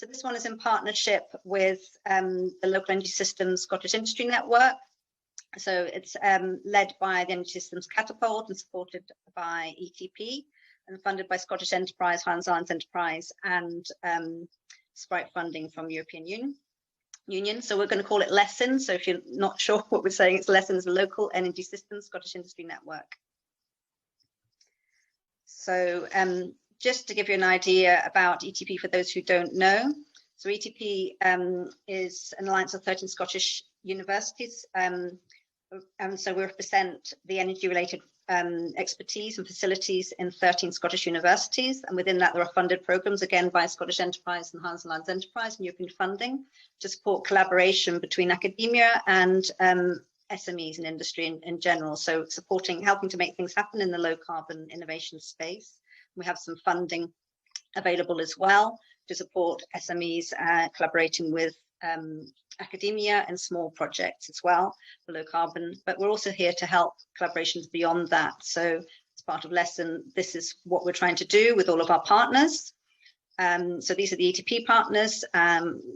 So this one is in partnership with the Local Energy Systems Scottish Industry Network. So it's led by the Energy Systems Catapult and supported by ETP and funded by Scottish Enterprise, Highlands Islands Enterprise, and Sprite funding from European Union. So we're going to call it LESSON. So if you're not sure what we're saying, it's LESSON's Local Energy Systems Scottish Industry Network. So just to give you an idea about ETP for those who don't know. So ETP is an alliance of 13 Scottish universities. And so we represent the energy-related expertise and facilities in 13 Scottish universities. And within that, there are funded programs, again, by Scottish Enterprise and Highlands Islands Enterprise and European funding to support collaboration between academia and SMEs and industry in general. So helping to make things happen in the low carbon innovation space. We have some funding available as well to support SMEs collaborating with academia and small projects as well for low carbon, but we're also here to help collaborations beyond that. So as part of LESSON, this is what we're trying to do with all of our partners. So these are the ETP partners,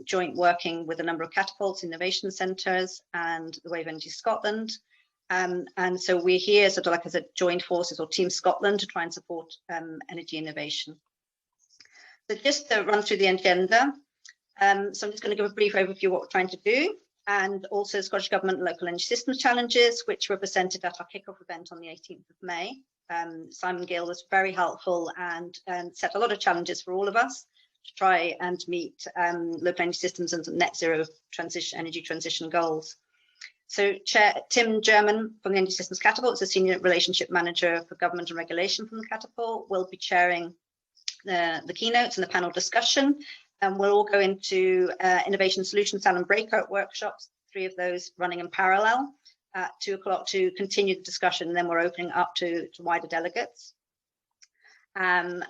joint working with a number of catapults, innovation centres and the Wave Energy Scotland. And so we're here sort of like as a joint forces or Team Scotland to try and support energy innovation. So just to run through the agenda, so I'm just going to give a brief overview of what we're trying to do, and also Scottish Government and Local Energy Systems Challenges, which were presented at our kickoff event on the 18th of May. Simon Gill was very helpful and set a lot of challenges for all of us to try and meet local energy systems and net zero energy transition goals. So Chair Tim German from the Energy Systems Catapult is a Senior Relationship Manager for Government and Regulation from the Catapult, will be chairing the keynotes and the panel discussion. And we'll all go into Innovation Solution Cell and breakout workshops, 3 of those running in parallel at 2 o'clock to continue the discussion. And then we're opening up to wider delegates. And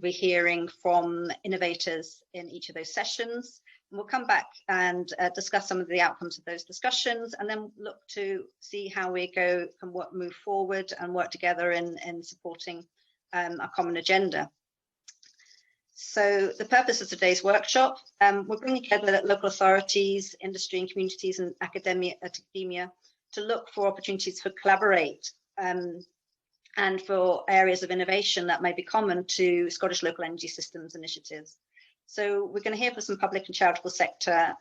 we're hearing from innovators in each of those sessions. And we'll come back and discuss some of the outcomes of those discussions, and then look to see how we can move forward and work together in supporting our common agenda. So the purpose of today's workshop, we're bringing together local authorities, industry and communities and academia to look for opportunities for collaborate and for areas of innovation that may be common to Scottish local energy systems initiatives. So we're going to hear from some public and charitable sector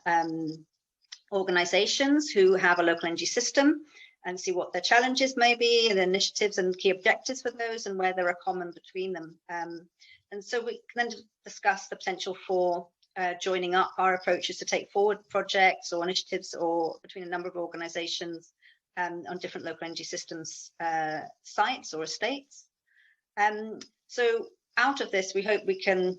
organisations who have a local energy system and see what their challenges may be and initiatives and key objectives for those and where there are common between them. And so we can then discuss the potential for joining up our approaches to take forward projects or initiatives or between a number of organisations on different local energy systems sites or estates. So out of this, we hope we can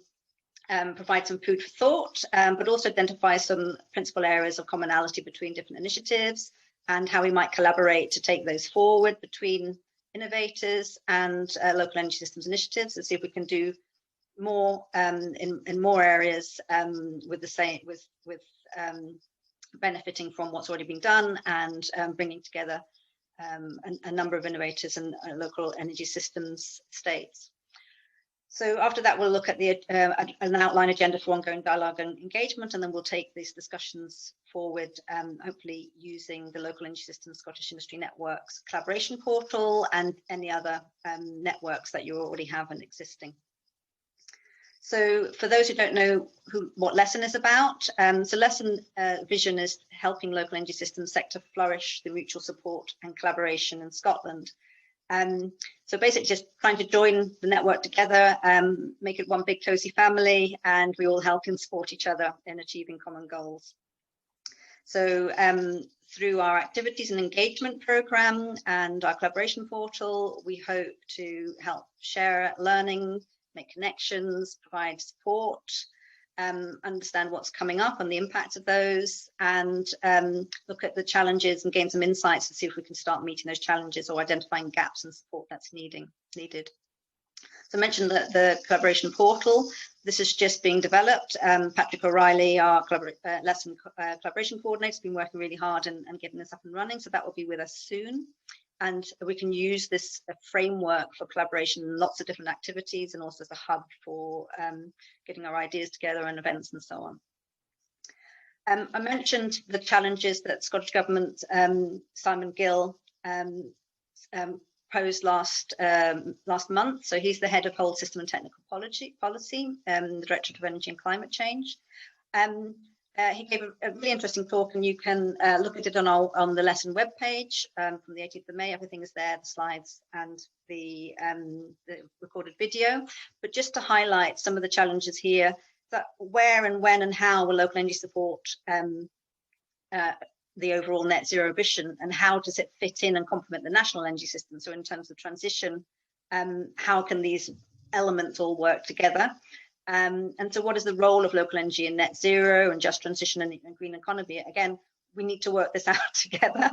provide some food for thought, but also identify some principal areas of commonality between different initiatives and how we might collaborate to take those forward between innovators and local energy systems initiatives, and see if we can do more in more areas with the same with benefiting from what's already been done and bringing together a number of innovators and local energy systems states. So after that, we'll look at an outline agenda for ongoing dialogue and engagement, and then we'll take these discussions forward, hopefully using the Local Energy Systems Scottish Industry Network's collaboration portal and any other networks that you already have and existing. So for those who don't know what LESSON is about, so LESSON vision is helping local energy systems sector flourish through mutual support and collaboration in Scotland. So basically just trying to join the network together, make it one big cozy family, and we all help and support each other in achieving common goals. So through our activities and engagement program and our collaboration portal, we hope to help share learning, make connections, provide support, understand what's coming up and the impact of those, and look at the challenges and gain some insights to see if we can start meeting those challenges or identifying gaps and support that's needed. So I mentioned the collaboration portal. This is just being developed. Patrick O'Reilly, our LESSON collaboration coordinator, has been working really hard and getting this up and running, so that will be with us soon. and we can use this framework for collaboration in lots of different activities, and also as a hub for getting our ideas together and events and so on. I mentioned the challenges that Scottish Government, Simon Gill, posed last month. So he's the head of Whole System and Technical Policy, the Directorate of Energy and Climate Change. He gave a really interesting talk, and you can look at it on the lesson webpage from the 18th of May. Everything is there, the slides and the recorded video. But just to highlight some of the challenges here, that where and when and how will local energy support the overall net zero ambition, and how does it fit in and complement the national energy system? So in terms of transition, how can these elements all work together? And so what is the role of local energy in net zero and just transition and green economy? Again, we need to work this out together.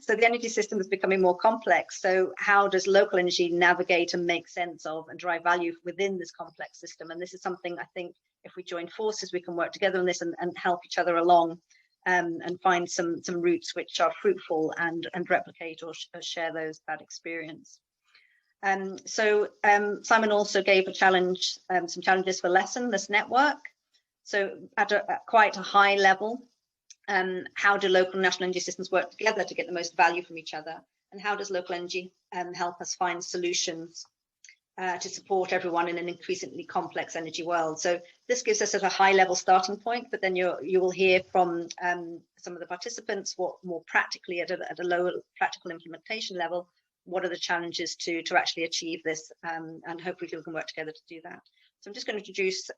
So the energy system is becoming more complex. So how does local energy navigate and make sense of and drive value within this complex system? And this is something I think if we join forces, we can work together on this and help each other along, and find some routes which are fruitful and replicate or share that experience. So Simon also gave a challenge, some challenges for this network. So at quite a high level, how do local and national energy systems work together to get the most value from each other? And how does local energy help us find solutions to support everyone in an increasingly complex energy world? So this gives us at a high level starting point, but then you will hear from some of the participants what more practically at a lower practical implementation level, what are the challenges to actually achieve this, and hopefully we can work together to do that. So I'm just going to introduce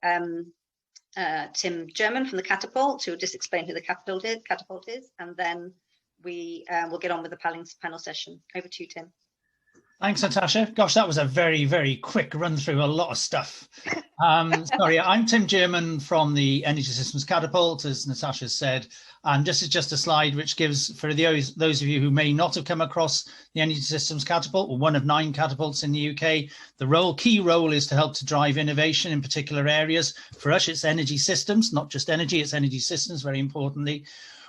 Tim German from the Catapult, who will just explain who the Catapult is, and then we will get on with the panel session. Over to you, Tim. Thanks, Natasha. Gosh, that was a very, very quick run through a lot of stuff. Sorry, I'm Tim German from the Energy Systems Catapult, as Natasha said. And this is just a slide which gives, for those of you who may not have come across the Energy Systems Catapult, or one of 9 catapults in the UK, the key role is to help to drive innovation in particular areas. For us, it's energy systems, not just energy, it's energy systems, very importantly.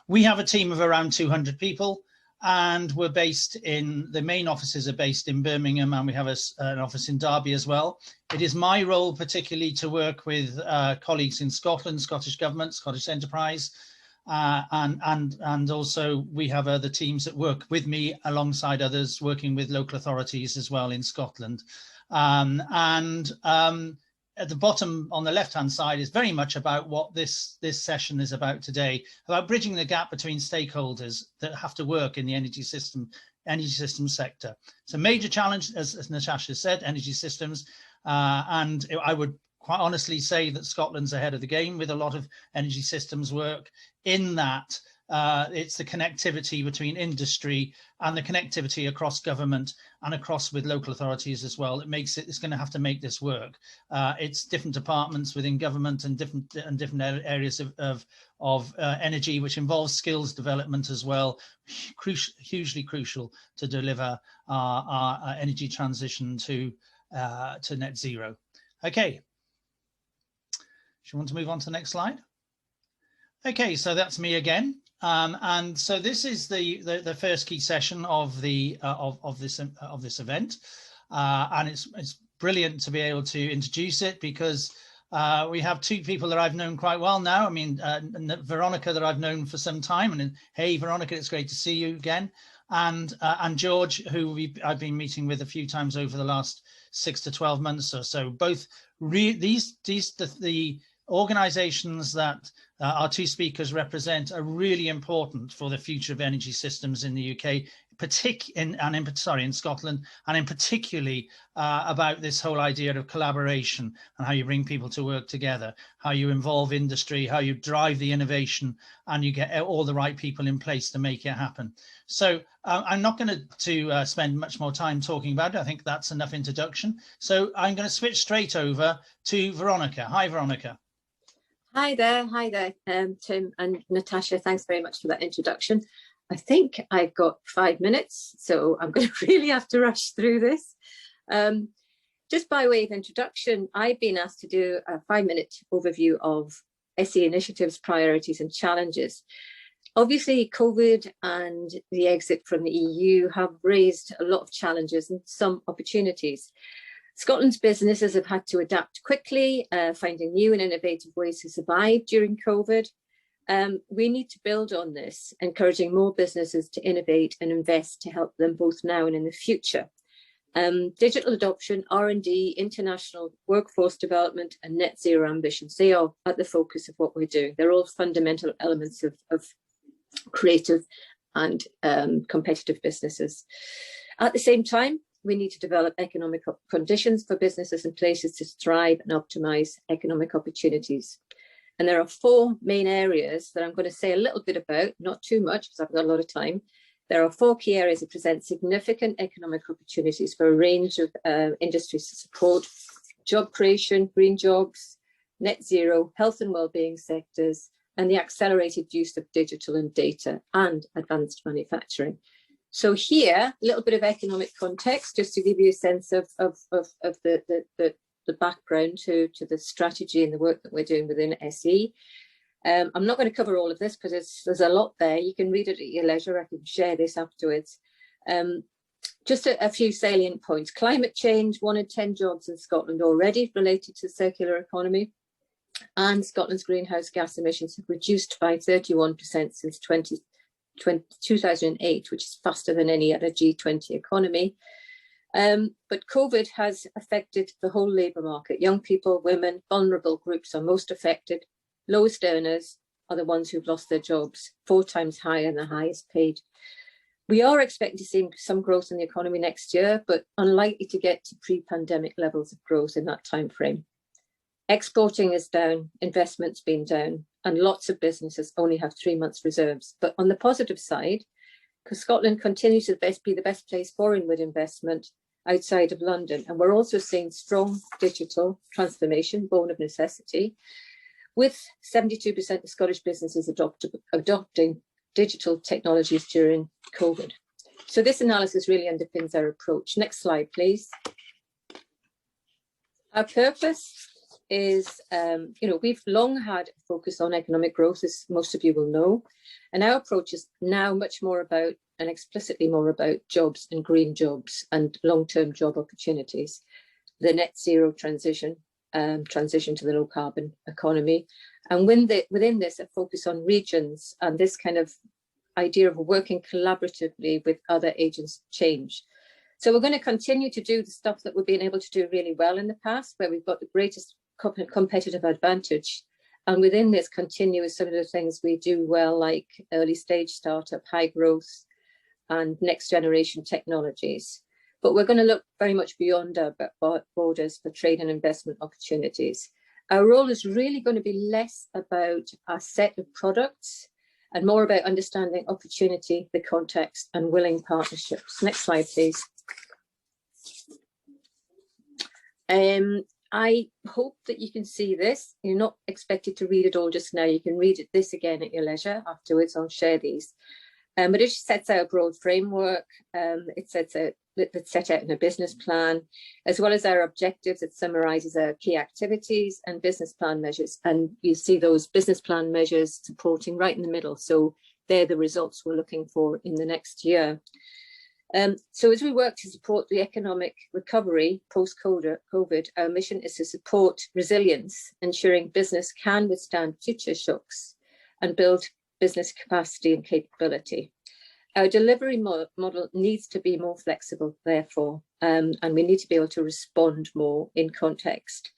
We have a team of around 200 people. And we're based the main offices are based in Birmingham, and we have an office in Derby as well. It is my role particularly to work with colleagues in Scotland, Scottish Government, Scottish Enterprise, and also we have other teams that work with me alongside others working with local authorities as well in Scotland. At the bottom on the left-hand side is very much about what this session is about today, about bridging the gap between stakeholders that have to work in the energy system sector. It's a major challenge, as Natasha said, energy systems, and I would quite honestly say that Scotland's ahead of the game with a lot of energy systems work, in that it's the connectivity between industry and the connectivity across government and across with local authorities as well. It's going to have to make this work. It's different departments within government and different areas of energy, which involves skills development as well. Hugely crucial to deliver our energy transition to net zero. Okay. Do you want to move on to the next slide? Okay, so that's me again. And so this is the first key session of this event, and it's brilliant to be able to introduce it because we have 2 people that I've known quite well now. I mean, Veronica, that I've known for some time, and hey, Veronica, it's great to see you again, and George, who I've been meeting with a few times over the last 6 to 12 months or so. Both the organizations that our 2 speakers represent are really important for the future of energy systems in the UK, in Scotland, and in particularly about this whole idea of collaboration and how you bring people to work together, how you involve industry, how you drive the innovation, and you get all the right people in place to make it happen. So I'm not going to spend much more time talking about it. I think that's enough introduction. So I'm going to switch straight over to Veronica. Hi, Veronica. Hi there, Tim and Natasha, thanks very much for that introduction. I think I've got 5 minutes, so I'm going to really have to rush through this. Just by way of introduction, I've been asked to do a 5-minute overview of SE initiatives, priorities and challenges. Obviously, COVID and the exit from the EU have raised a lot of challenges and some opportunities. Scotland's businesses have had to adapt quickly, finding new and innovative ways to survive during COVID. We need to build on this, encouraging more businesses to innovate and invest to help them both now and in the future. Digital adoption, R&D, international workforce development and net zero ambitions, they are at the focus of what we're doing. They're all fundamental elements of creative and competitive businesses. At the same time, we need to develop economic conditions for businesses and places to thrive and optimize economic opportunities. And there are four main areas that I'm going to say a little bit about, not too much because I've got a lot of time. There are four key areas that present significant economic opportunities for a range of industries to support job creation, green jobs, net zero, health and wellbeing sectors, and the accelerated use of digital and data and advanced manufacturing. So here, a little bit of economic context, just to give you a sense of the background to the strategy and the work that we're doing within SE. I'm not going to cover all of this because there's a lot there. You can read it at your leisure. I can share this afterwards. Just a few salient points. Climate change, 1 in 10 jobs in Scotland already related to the circular economy. And Scotland's greenhouse gas emissions have reduced by 31% since 2008, which is faster than any other G20 economy. But COVID has affected the whole labour market. Young people, women, vulnerable groups are most affected. Lowest earners are the ones who've lost their jobs, 4 times higher than the highest paid. We are expecting to see some growth in the economy next year, but unlikely to get to pre-pandemic levels of growth in that time frame. Exporting is down, investment's been down, and lots of businesses only have 3 months reserves. But on the positive side, because Scotland continues to be the best place for inward investment outside of London, and we're also seeing strong digital transformation, born of necessity, with 72% of Scottish businesses adopting digital technologies during COVID. So this analysis really underpins our approach. Next slide, please. Our purpose is, we've long had a focus on economic growth, as most of you will know, and our approach is now much more about, and explicitly more about, jobs and green jobs and long-term job opportunities, the net zero transition to the low carbon economy, and within this a focus on regions and this kind of idea of working collaboratively with other agents of change. So we're going to continue to do the stuff that we've been able to do really well in the past, where we've got the greatest competitive advantage, and within this continue with some of the things we do well, like early stage startup, high growth and next generation technologies. But we're going to look very much beyond our borders for trade and investment opportunities. Our role is really going to be less about a set of products and more about understanding opportunity, the context, and willing partnerships. Next slide, please. I hope that you can see this. You're not expected to read it all just now. You can read this again at your leisure afterwards. I'll share these. But it sets out a broad framework. It's set out in a business plan, as well as our objectives. It summarises our key activities and business plan measures. And you see those business plan measures supporting right in the middle. So they're the results we're looking for in the next year. So as we work to support the economic recovery post-COVID, our mission is to support resilience, ensuring business can withstand future shocks and build business capacity and capability. Our delivery model needs to be more flexible, therefore, and we need to be able to respond more in context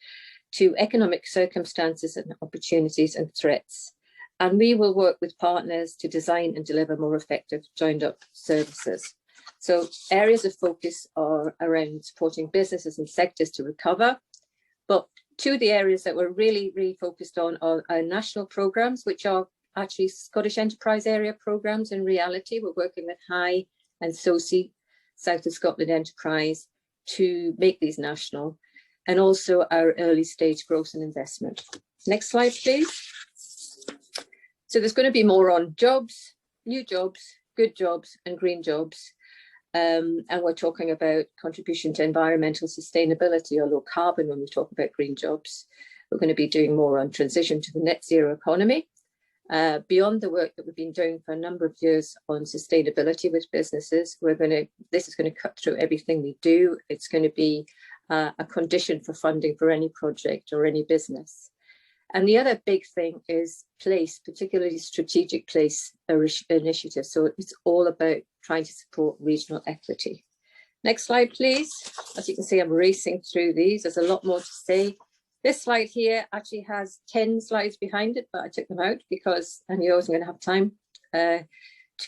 to economic circumstances and opportunities and threats. And we will work with partners to design and deliver more effective joined-up services. So areas of focus are around supporting businesses and sectors to recover. But two of the areas that we're really focused on are our national programmes, which are actually Scottish Enterprise Area programmes. In reality, we're working with High and SOCI, South of Scotland Enterprise, to make these national, and also our early stage growth and investment. Next slide, please. So there's going to be more on jobs, new jobs, good jobs and green jobs. And we're talking about contribution to environmental sustainability or low carbon when we talk about green jobs. We're going to be doing more on transition to the net zero economy Beyond the work that we've been doing for a number of years on sustainability with businesses, this is going to cut through everything we do. It's going to be a condition for funding for any project or any business. And the other big thing is place, particularly strategic place initiatives. So it's all about trying to support regional equity. Next slide, please. As you can see, I'm racing through these. There's a lot more to say. This slide here actually has 10 slides behind it, but I took them out because I knew I wasn't going to have time to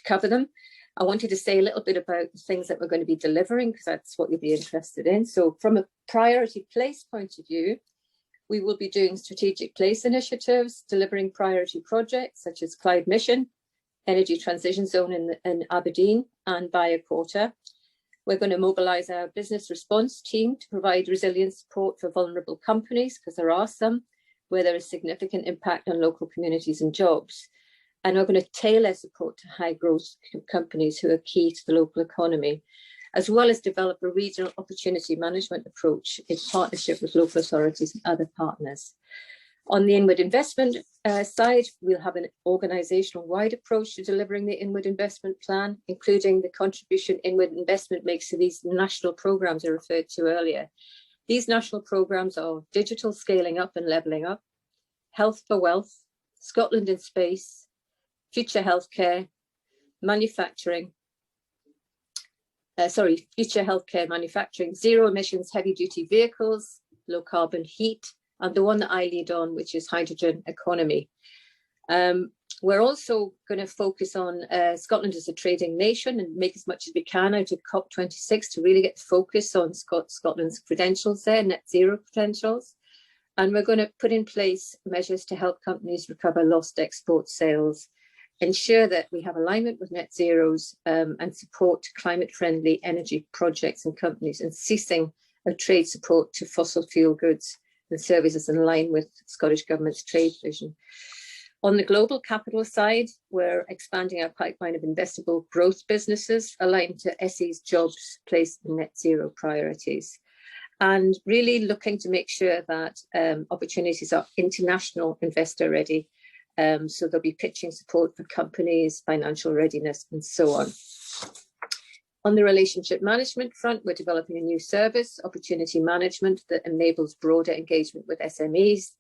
cover them. I wanted to say a little bit about the things that we're going to be delivering, because that's what you'll be interested in. So from a priority place point of view, we will be doing strategic place initiatives, delivering priority projects such as Clyde Mission, Energy Transition Zone in Aberdeen and Quarter. We're going to mobilise our business response team to provide resilient support for vulnerable companies, because there are some where there is significant impact on local communities and jobs. And we're going to tailor support to high growth companies who are key to the local economy, as well as develop a regional opportunity management approach in partnership with local authorities and other partners. On the inward investment side, we'll have an organisational wide approach to delivering the inward investment plan, including the contribution inward investment makes to these national programmes I referred to earlier. These national programmes are digital scaling up and levelling up, health for wealth, Scotland in space, future healthcare, manufacturing, future healthcare manufacturing, zero emissions heavy duty vehicles, low carbon heat, and the one that I lead on, which is hydrogen economy. We're also going to focus on Scotland as a trading nation and make as much as we can out of COP26 to really get focus on Scotland's credentials there, net zero credentials. And we're going to put in place measures to help companies recover lost export sales, ensure that we have alignment with net zeros and support climate friendly energy projects and companies, and ceasing of trade support to fossil fuel goods and services in line with Scottish Government's trade vision. On the global capital side, we're expanding our pipeline of investable growth businesses aligned to SE's jobs, place and net zero priorities. And really looking to make sure that opportunities are international investor ready. So they'll be pitching support for companies, financial readiness and so on. On the relationship management front, we're developing a new service, opportunity management, that enables broader engagement with SMEs.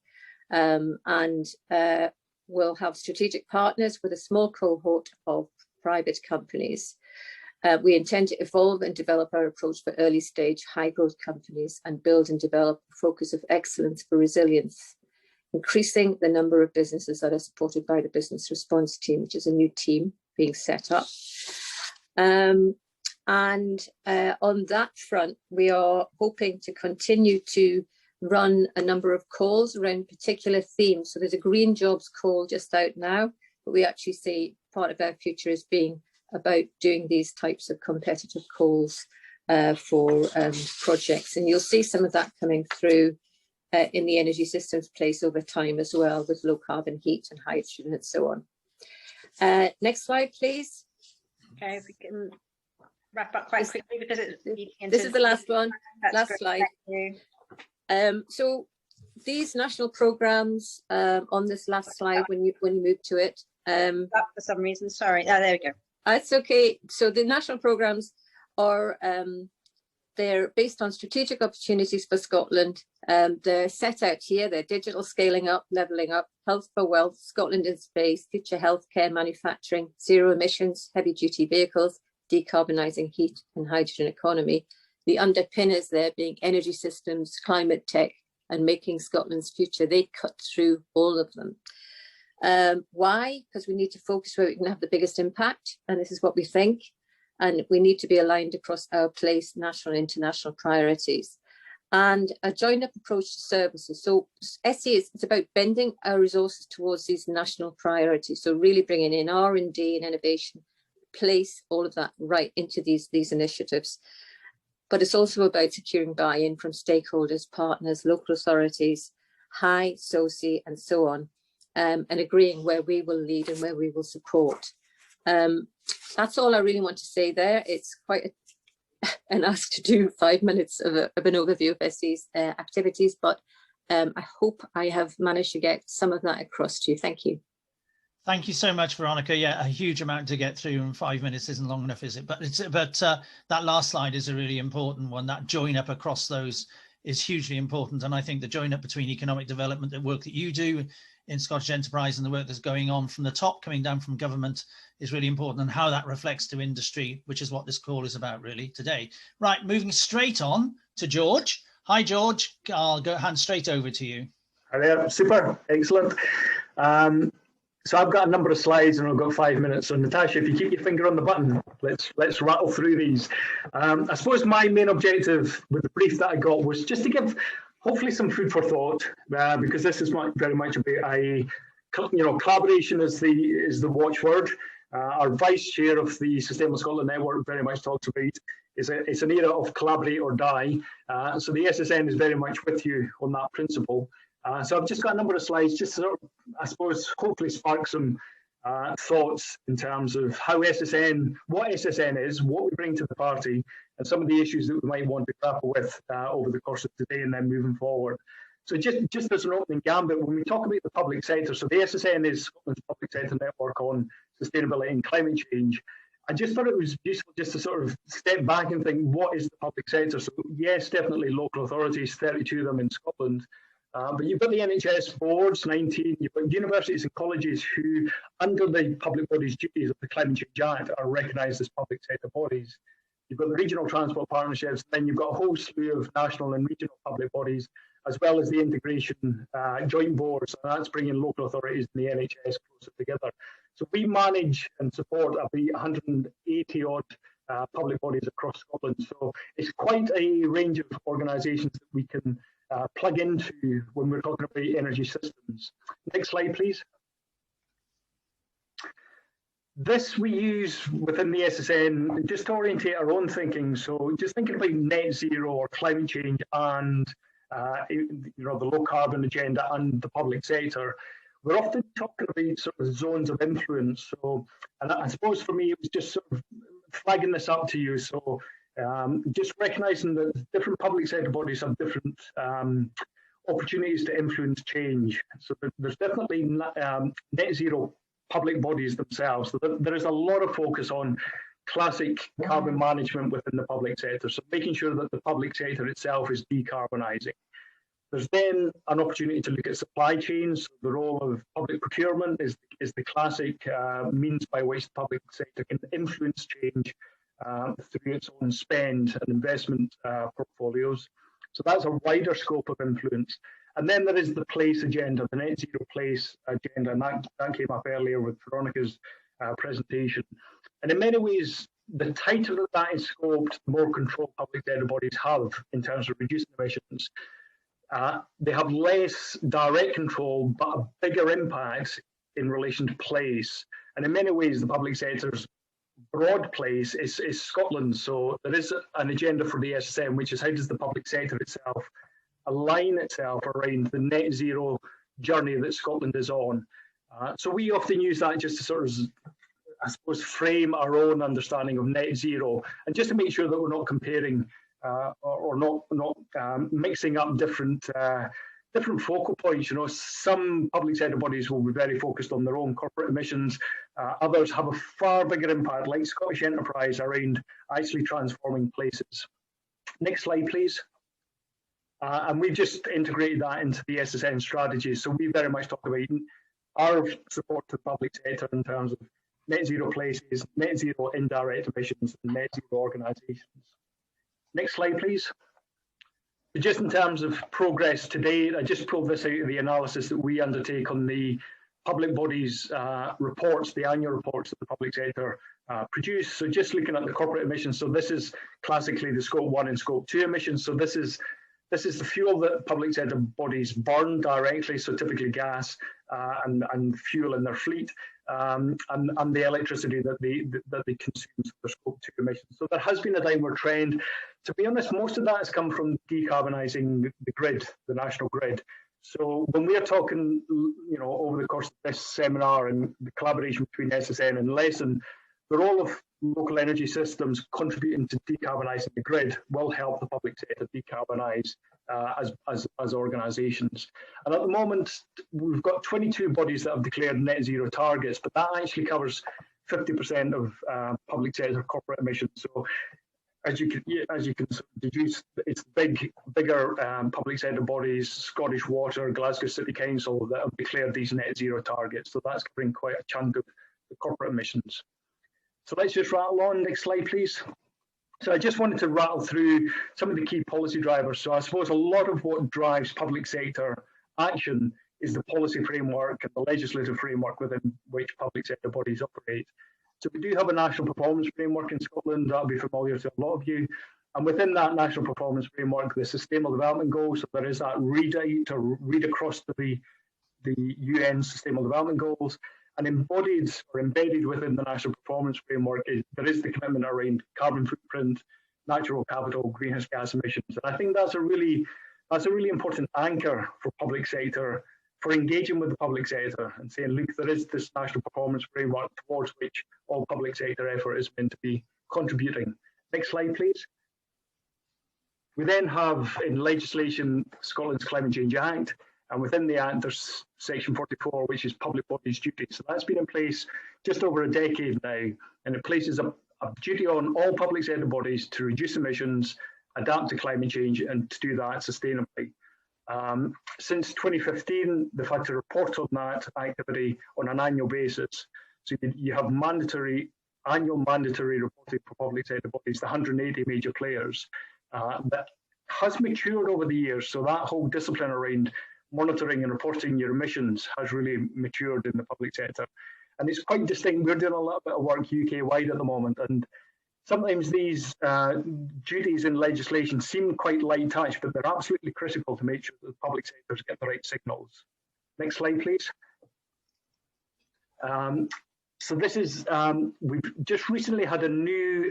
We'll have strategic partners with a small cohort of private companies. We intend to evolve and develop our approach for early stage high growth companies and build and develop a focus of excellence for resilience, increasing the number of businesses that are supported by the business response team, which is a new team being set up. On that front, we are hoping to continue to run a number of calls around particular themes. So there's a green jobs call just out now, but we actually see part of our future as being about doing these types of competitive calls for projects. And you'll see some of that coming through in the energy systems place over time as well, with low carbon heat and hydrogen and so on. Next slide, please. Okay, if we can wrap up quite quickly because it's this is the last one. Last great. slide. Thank you. So these national programs on this last slide, when you move to it, for some reason, sorry. Oh, there we go. That's okay. So the national programs are they're based on strategic opportunities for Scotland. They're set out here. They're digital scaling up, levelling up, health for wealth, Scotland in space, future healthcare, manufacturing, zero emissions, heavy duty vehicles, decarbonising heat and hydrogen economy. The underpinners there being energy systems, climate tech, and making Scotland's future. They cut through all of them. Why? Because we need to focus where we can have the biggest impact, and this is what we think. And we need to be aligned across our place, national and international priorities. And a joined up approach to services. So SE it's about bending our resources towards these national priorities. So really bringing in R&D and innovation, place all of that right into these initiatives. But it's also about securing buy-in from stakeholders, partners, local authorities, high, SOCI, and so on, and agreeing where we will lead and where we will support. That's all I really want to say there. It's quite an ask to do 5 minutes of an overview of SE's activities, but I hope I have managed to get some of that across to you. Thank you. Thank you so much, Veronica. Yeah, a huge amount to get through, and 5 minutes isn't long enough, is it? But that last slide is a really important one. That join up across those is hugely important, and I think the join up between economic development, the work that you do in Scottish Enterprise, and the work that's going on from the top, coming down from government, is really important, and how that reflects to industry, which is what this call is about really today. Right, moving straight on to George. Hi, George. I'll hand straight over to you. Hi there. Super. Excellent. So I've got a number of slides and I've got 5 minutes. So Natasha, if you keep your finger on the button, let's rattle through these. I suppose my main objective with the brief that I got was just to give hopefully some food for thought, because this is very much about collaboration is the watchword. Our vice chair of the Sustainable Scotland Network very much talks about it's an era of collaborate or die. So the SSN is very much with you on that principle. So I've just got a number of slides just to sort of, I suppose, hopefully spark some thoughts in terms of how what SSN is, what we bring to the party, and some of the issues that we might want to grapple with over the course of today and then moving forward. So just as an opening gambit, when we talk about the public sector, so the SSN is Scotland's public sector network on sustainability and climate change. I just thought it was useful just to sort of step back and think, what is the public sector? So yes, definitely local authorities, 32 of them in Scotland. But you've got the NHS boards, 19, you've got universities and colleges who, under the public bodies duties of the Climate Change Act, are recognised as public sector bodies. You've got the regional transport partnerships, then you've got a whole slew of national and regional public bodies, as well as the integration joint boards, and that's bringing local authorities and the NHS closer together. So we manage and support about 180 odd public bodies across Scotland. So it's quite a range of organisations that we can plug into when we're talking about energy systems. Next slide, please. This we use within the SSN just to orientate our own thinking. So just thinking about net zero or climate change and the low carbon agenda and the public sector, we're often talking about sort of zones of influence. So, and I suppose for me, it was just sort of flagging this up to you. So just recognising that different public sector bodies have different opportunities to influence change. So there's definitely net zero public bodies themselves. So there is a lot of focus on classic carbon management within the public sector. So making sure that the public sector itself is decarbonising. There's then an opportunity to look at supply chains. The role of public procurement is the classic means by which the public sector can influence change through its own spend and investment portfolios. So that's a wider scope of influence. And then there is the place agenda, the net zero place agenda, and that came up earlier with Veronica's presentation. And in many ways, the tighter that is scoped, the more control public sector bodies have in terms of reducing emissions. They have less direct control, but a bigger impact in relation to place. And in many ways, the public sector's broad place is Scotland. So there is an agenda for the SSM, which is how does the public sector itself align itself around the net zero journey that Scotland is on. So we often use that just to sort of, I suppose, frame our own understanding of net zero, and just to make sure that we're not comparing or not mixing up different focal points. You know, some public sector bodies will be very focused on their own corporate emissions. Others have a far bigger impact, like Scottish Enterprise, around actually transforming places. Next slide, please. And we've just integrated that into the SSN strategy. So we very much talk about our support to the public sector in terms of net zero places, net zero indirect emissions, and net zero organisations. Next slide, please. Just in terms of progress to date, I just pulled this out of the analysis that we undertake on the public bodies' reports, the annual reports that the public sector produce. So just looking at the corporate emissions, so this is classically the Scope 1 and Scope 2 emissions. So this is the fuel that public sector bodies burn directly, so typically gas and fuel in their fleet, and the electricity that they consume for their Scope 2 emissions. So there has been a downward trend. To be honest, most of that has come from decarbonising the grid, the national grid. So when we are talking, over the course of this seminar and the collaboration between SSN and Lesson, The role of local energy systems contributing to decarbonising the grid will help the public sector decarbonise as organisations. And at the moment, we've got 22 bodies that have declared net zero targets, but that actually covers 50% of public sector corporate emissions. So as you can deduce, it's bigger public sector bodies, Scottish Water, Glasgow City Council, that have declared these net zero targets. So that's covering quite a chunk of the corporate emissions. So let's just rattle on. Next slide, please. So I just wanted to rattle through some of the key policy drivers. So I suppose a lot of what drives public sector action is the policy framework and the legislative framework within which public sector bodies operate. So we do have a national performance framework in Scotland. That'll be familiar to a lot of you. And within that national performance framework, the Sustainable Development Goals, so there is that read across to the UN Sustainable Development Goals. And embodied or embedded within the national performance framework there is the commitment around carbon footprint, natural capital, greenhouse gas emissions. And I think that's a really important anchor for public sector, for engaging with the public sector and saying, look, there is this national performance framework towards which all public sector effort is meant to be contributing. Next slide, please. We then have in legislation Scotland's Climate Change Act. And within the Act, there's Section 44, which is public bodies' duty. So that's been in place just over a decade now, and it places a duty on all public sector bodies to reduce emissions, adapt to climate change, and to do that sustainably. Since 2015, they've had to report on that activity on an annual basis. So you have annual mandatory reporting for public sector bodies, the 180 major players. That has matured over the years. So that whole discipline around monitoring and reporting your emissions has really matured in the public sector. And it's quite distinct. We're doing a little bit of work UK-wide at the moment, and sometimes these duties in legislation seem quite light touch, but they're absolutely critical to make sure that the public sectors get the right signals. Next slide, please. So this is, we've just recently had a new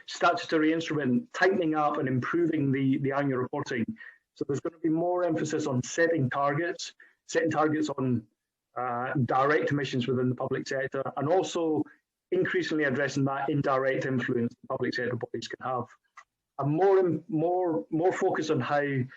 statutory instrument tightening up and improving the annual reporting. So there's going to be more emphasis on setting targets on direct emissions within the public sector, and also increasingly addressing that indirect influence the public sector bodies can have. And more focus on how the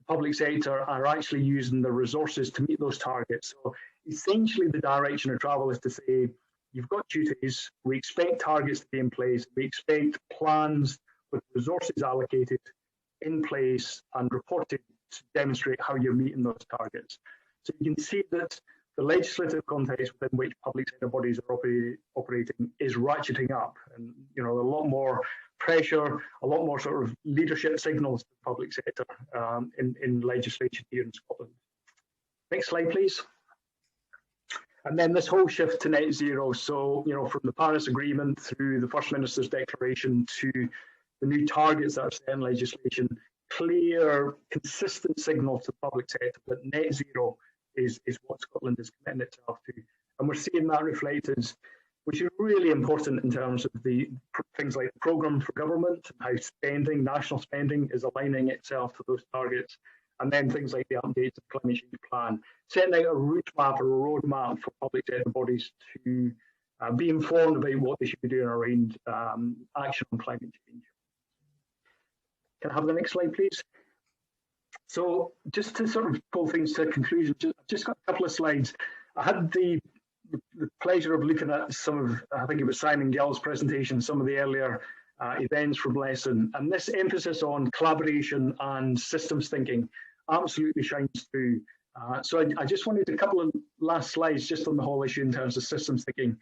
public sector are actually using the resources to meet those targets. So essentially the direction of travel is to say, you've got duties, we expect targets to be in place, we expect plans with resources allocated in place and reported to demonstrate how you're meeting those targets. So you can see that the legislative context within which public sector bodies are operating is ratcheting up, and a lot more pressure, a lot more sort of leadership signals to the public sector in legislation here in Scotland. Next slide, please. And then this whole shift to net zero. So, from the Paris Agreement through the First Minister's Declaration to the new targets that are set in legislation, clear, consistent signal to the public sector that net zero is what Scotland is committing itself to. And we're seeing that reflected, which is really important in terms of the things like the programme for government, how national spending is aligning itself to those targets, and then things like the updates of the climate change plan, setting out a route map or a roadmap for public sector bodies to be informed about what they should be doing around action on climate change. Can I have the next slide, please? So just to sort of pull things to a conclusion, just got a couple of slides. I had the pleasure of looking at some of, I think it was Simon Gill's presentation, some of the earlier events from Lesson, and this emphasis on collaboration and systems thinking absolutely shines through. So I just wanted a couple of last slides just on the whole issue in terms of systems thinking.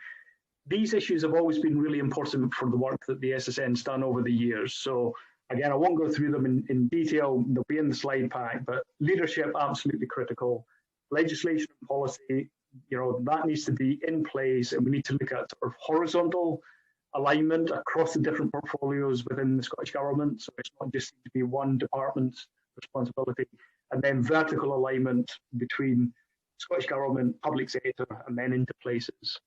These issues have always been really important for the work that the SSN's done over the years. So again, I won't go through them in detail, they'll be in the slide pack, but leadership, absolutely critical. Legislation and policy, that needs to be in place, and we need to look at sort of horizontal alignment across the different portfolios within the Scottish Government. So it's not just to be one department's responsibility, and then vertical alignment between Scottish Government, public sector, and then into places.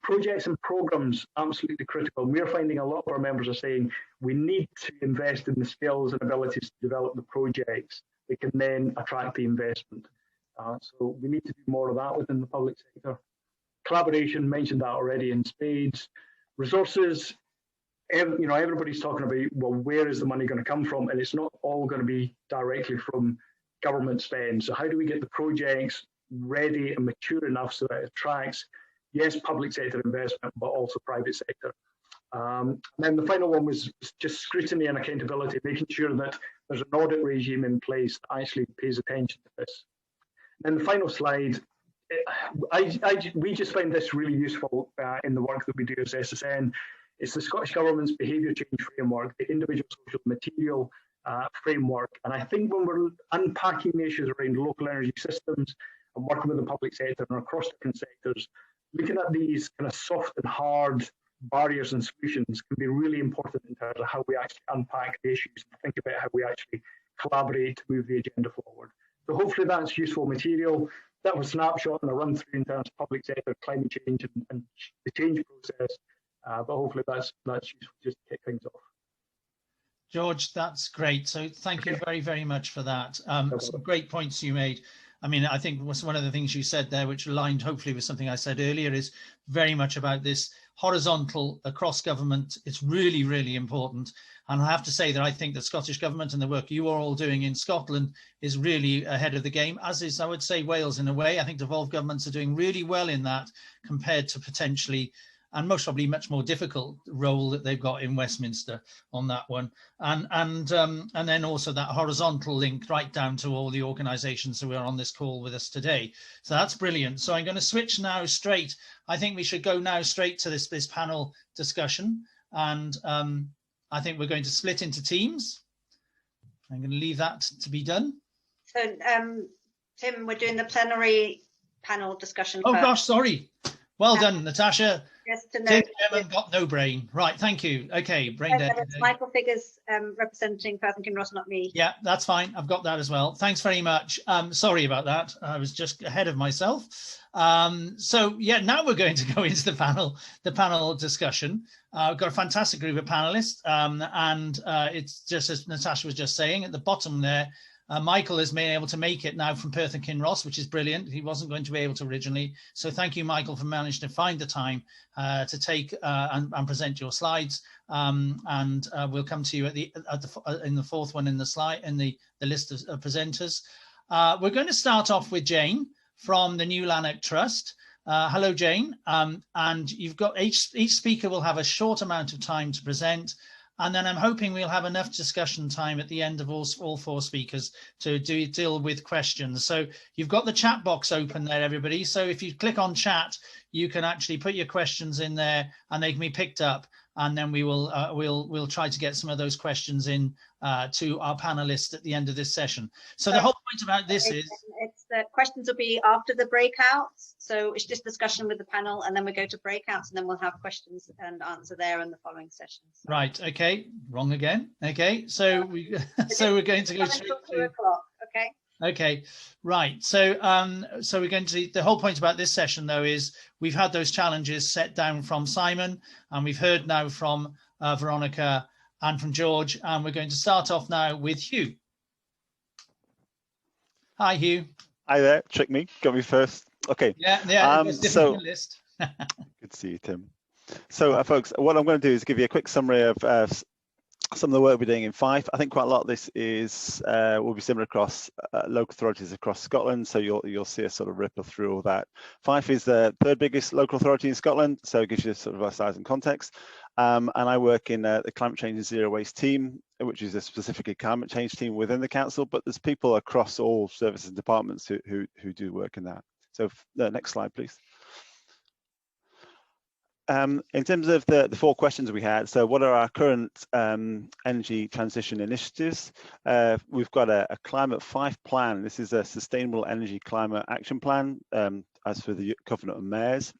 Projects and programmes, absolutely critical. We're finding a lot of our members are saying we need to invest in the skills and abilities to develop the projects that can then attract the investment. So we need to do more of that within the public sector. Collaboration, mentioned that already in spades. Resources, everybody's talking about, well, where is the money going to come from? And it's not all going to be directly from government spend. So how do we get the projects ready and mature enough so that it attracts, yes, public sector investment, but also private sector? And then the final one was just scrutiny and accountability, making sure that there's an audit regime in place that actually pays attention to this. And then the final slide, we just find this really useful in the work that we do as SSN. It's the Scottish Government's behaviour change framework, the individual social material framework. And I think when we're unpacking the issues around local energy systems and working with the public sector and across different sectors, looking at these kind of soft and hard barriers and solutions can be really important in terms of how we actually unpack the issues and think about how we actually collaborate to move the agenda forward. So hopefully that's useful material. That was a snapshot and a run through in terms of public sector, climate change and the change process. But hopefully that's useful just to kick things off. George, that's great. So thank you very, very much for that. Some great points you made. I mean, I think was one of the things you said there, which aligned hopefully with something I said earlier, is very much about this horizontal across government. It's really, really important. And I have to say that I think the Scottish Government and the work you are all doing in Scotland is really ahead of the game, as is, I would say, Wales in a way. I think devolved governments are doing really well in that compared to potentially, and most probably much more difficult role that they've got in Westminster on that one. And then also that horizontal link right down to all the organisations who are on this call with us today. So that's brilliant. So I'm going to switch now straight. I think we should go now straight to this panel discussion. And I think we're going to split into teams. I'm going to leave that to be done. So Tim, we're doing the plenary panel discussion. Oh first. gosh, sorry. Well done, Natasha. Just to know, Tim got no brain. Right, thank you. Okay, brain dead. It's Michael Figures representing Perth and Kinross, not me. Yeah, that's fine. I've got that as well. Thanks very much. Sorry about that. I was just ahead of myself. So yeah, now we're going to go into the panel discussion. We've got a fantastic group of panelists, and it's just as Natasha was just saying at the bottom there. Michael has been able to make it now from Perth and Kinross, which is brilliant. He wasn't going to be able to originally. So thank you, Michael, for managing to find the time to take and present your slides. And we'll come to you in the fourth one in the slide, in the list of presenters. We're going to start off with Jane from the New Lanark Trust. Hello, Jane. And you've got each speaker will have a short amount of time to present. And then I'm hoping we'll have enough discussion time at the end of all four speakers to deal with questions. So you've got the chat box open there, everybody. So if you click on chat, you can actually put your questions in there and they can be picked up. And then we will we'll try to get some of those questions in to our panelists at the end of this session. So the whole point about this is Right. Okay. Wrong again. Okay. So we're going to go through 2 o'clock. Okay. Okay, right. So so we're going to see the whole point about this session, though, is we've had those challenges set down from Simon, and we've heard now from Veronica and from George, and we're going to start off now with Hugh. Hi, Hugh. Hi there. Trick me. Got me first. Okay. Yeah. So list. good to see you, Tim. So, folks, what I'm going to do is give you a quick summary of some of the work we're doing in Fife. I think quite a lot of this is will be similar across local authorities across Scotland, so you'll see a sort of ripple through all that. Fife is the third biggest local authority in Scotland, so it gives you sort of a size and context. And I work in the climate change and zero waste team, which is a specifically climate change team within the council, but there's people across all services and departments who do work in that. So next slide, please. In terms of the four questions we had, so what are our current energy transition initiatives? We've got a Climate Fife plan. This is a Sustainable Energy Climate Action Plan, as for the Covenant of Mayors.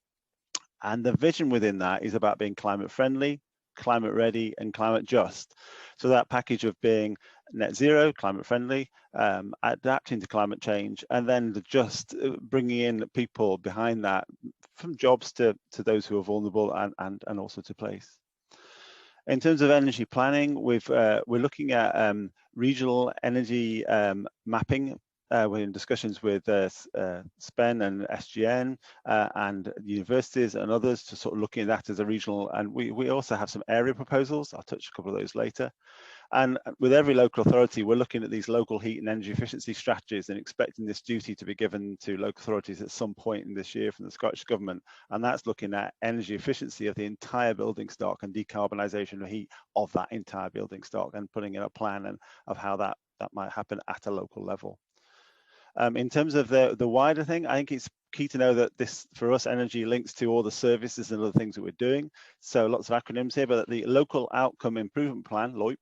And the vision within that is about being climate friendly, climate ready, and climate just. So that package of being net zero, climate friendly, adapting to climate change, and then just bringing in people behind that, from jobs to those who are vulnerable and also to place. In terms of energy planning, we're looking at regional energy mapping we're in discussions with SPEN and SGN and universities and others to sort of looking at that as a regional, and we also have some area proposals. I'll touch a couple of those later. And with every local authority, we're looking at these local heat and energy efficiency strategies and expecting this duty to be given to local authorities at some point in this year from the Scottish Government. And that's looking at energy efficiency of the entire building stock and decarbonisation of heat of that entire building stock, and putting in a plan and of how that might happen at a local level. In terms of the wider thing, I think it's key to know that this, for us, energy links to all the services and other things that we're doing. So lots of acronyms here, but the Local Outcome Improvement Plan, LOIP,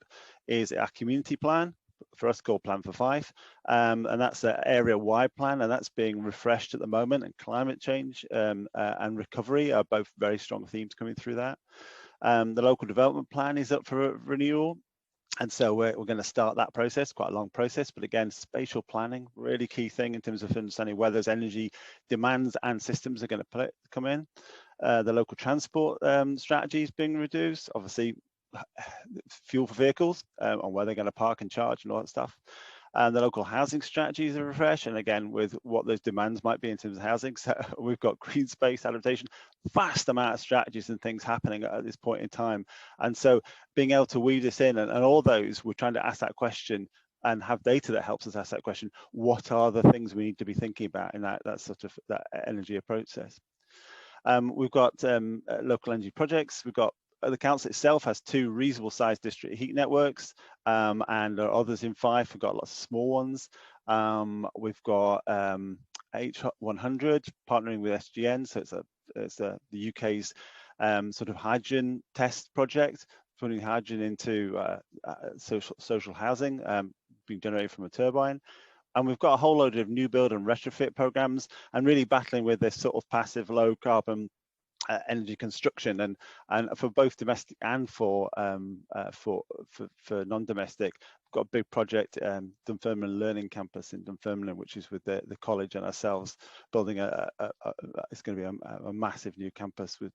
is our community plan, for us called Plan for Fife, and that's an area-wide plan, and that's being refreshed at the moment. And climate change and recovery are both very strong themes coming through that. The Local Development Plan is up for renewal. And so we're going to start that process, quite a long process, but again, spatial planning, really key thing in terms of understanding where those energy demands and systems are going to come in. The local transport strategy is being reduced, obviously fuel for vehicles on where they're going to park and charge and all that stuff. And the local housing strategies are refreshed, and again, with what those demands might be in terms of housing. So we've got green space adaptation, vast amount of strategies and things happening at this point in time. And so being able to weave this in, and all those, we're trying to ask that question and have data that helps us ask that question. What are the things we need to be thinking about in that sort of that energy process? We've got local energy projects. We've got the council itself has 2 reasonable sized district heat networks, and others in Fife. We've got lots of small ones. We've got H100 partnering with SGN, so it's the UK's sort of hydrogen test project, putting hydrogen into social housing being generated from a turbine. And we've got a whole load of new build and retrofit programs, and really battling with this sort of passive low carbon energy construction, and for both domestic and for non-domestic. We've got a big project, Dunfermline Learning Campus in Dunfermline, which is with the college and ourselves, building it's going to be a massive new campus with.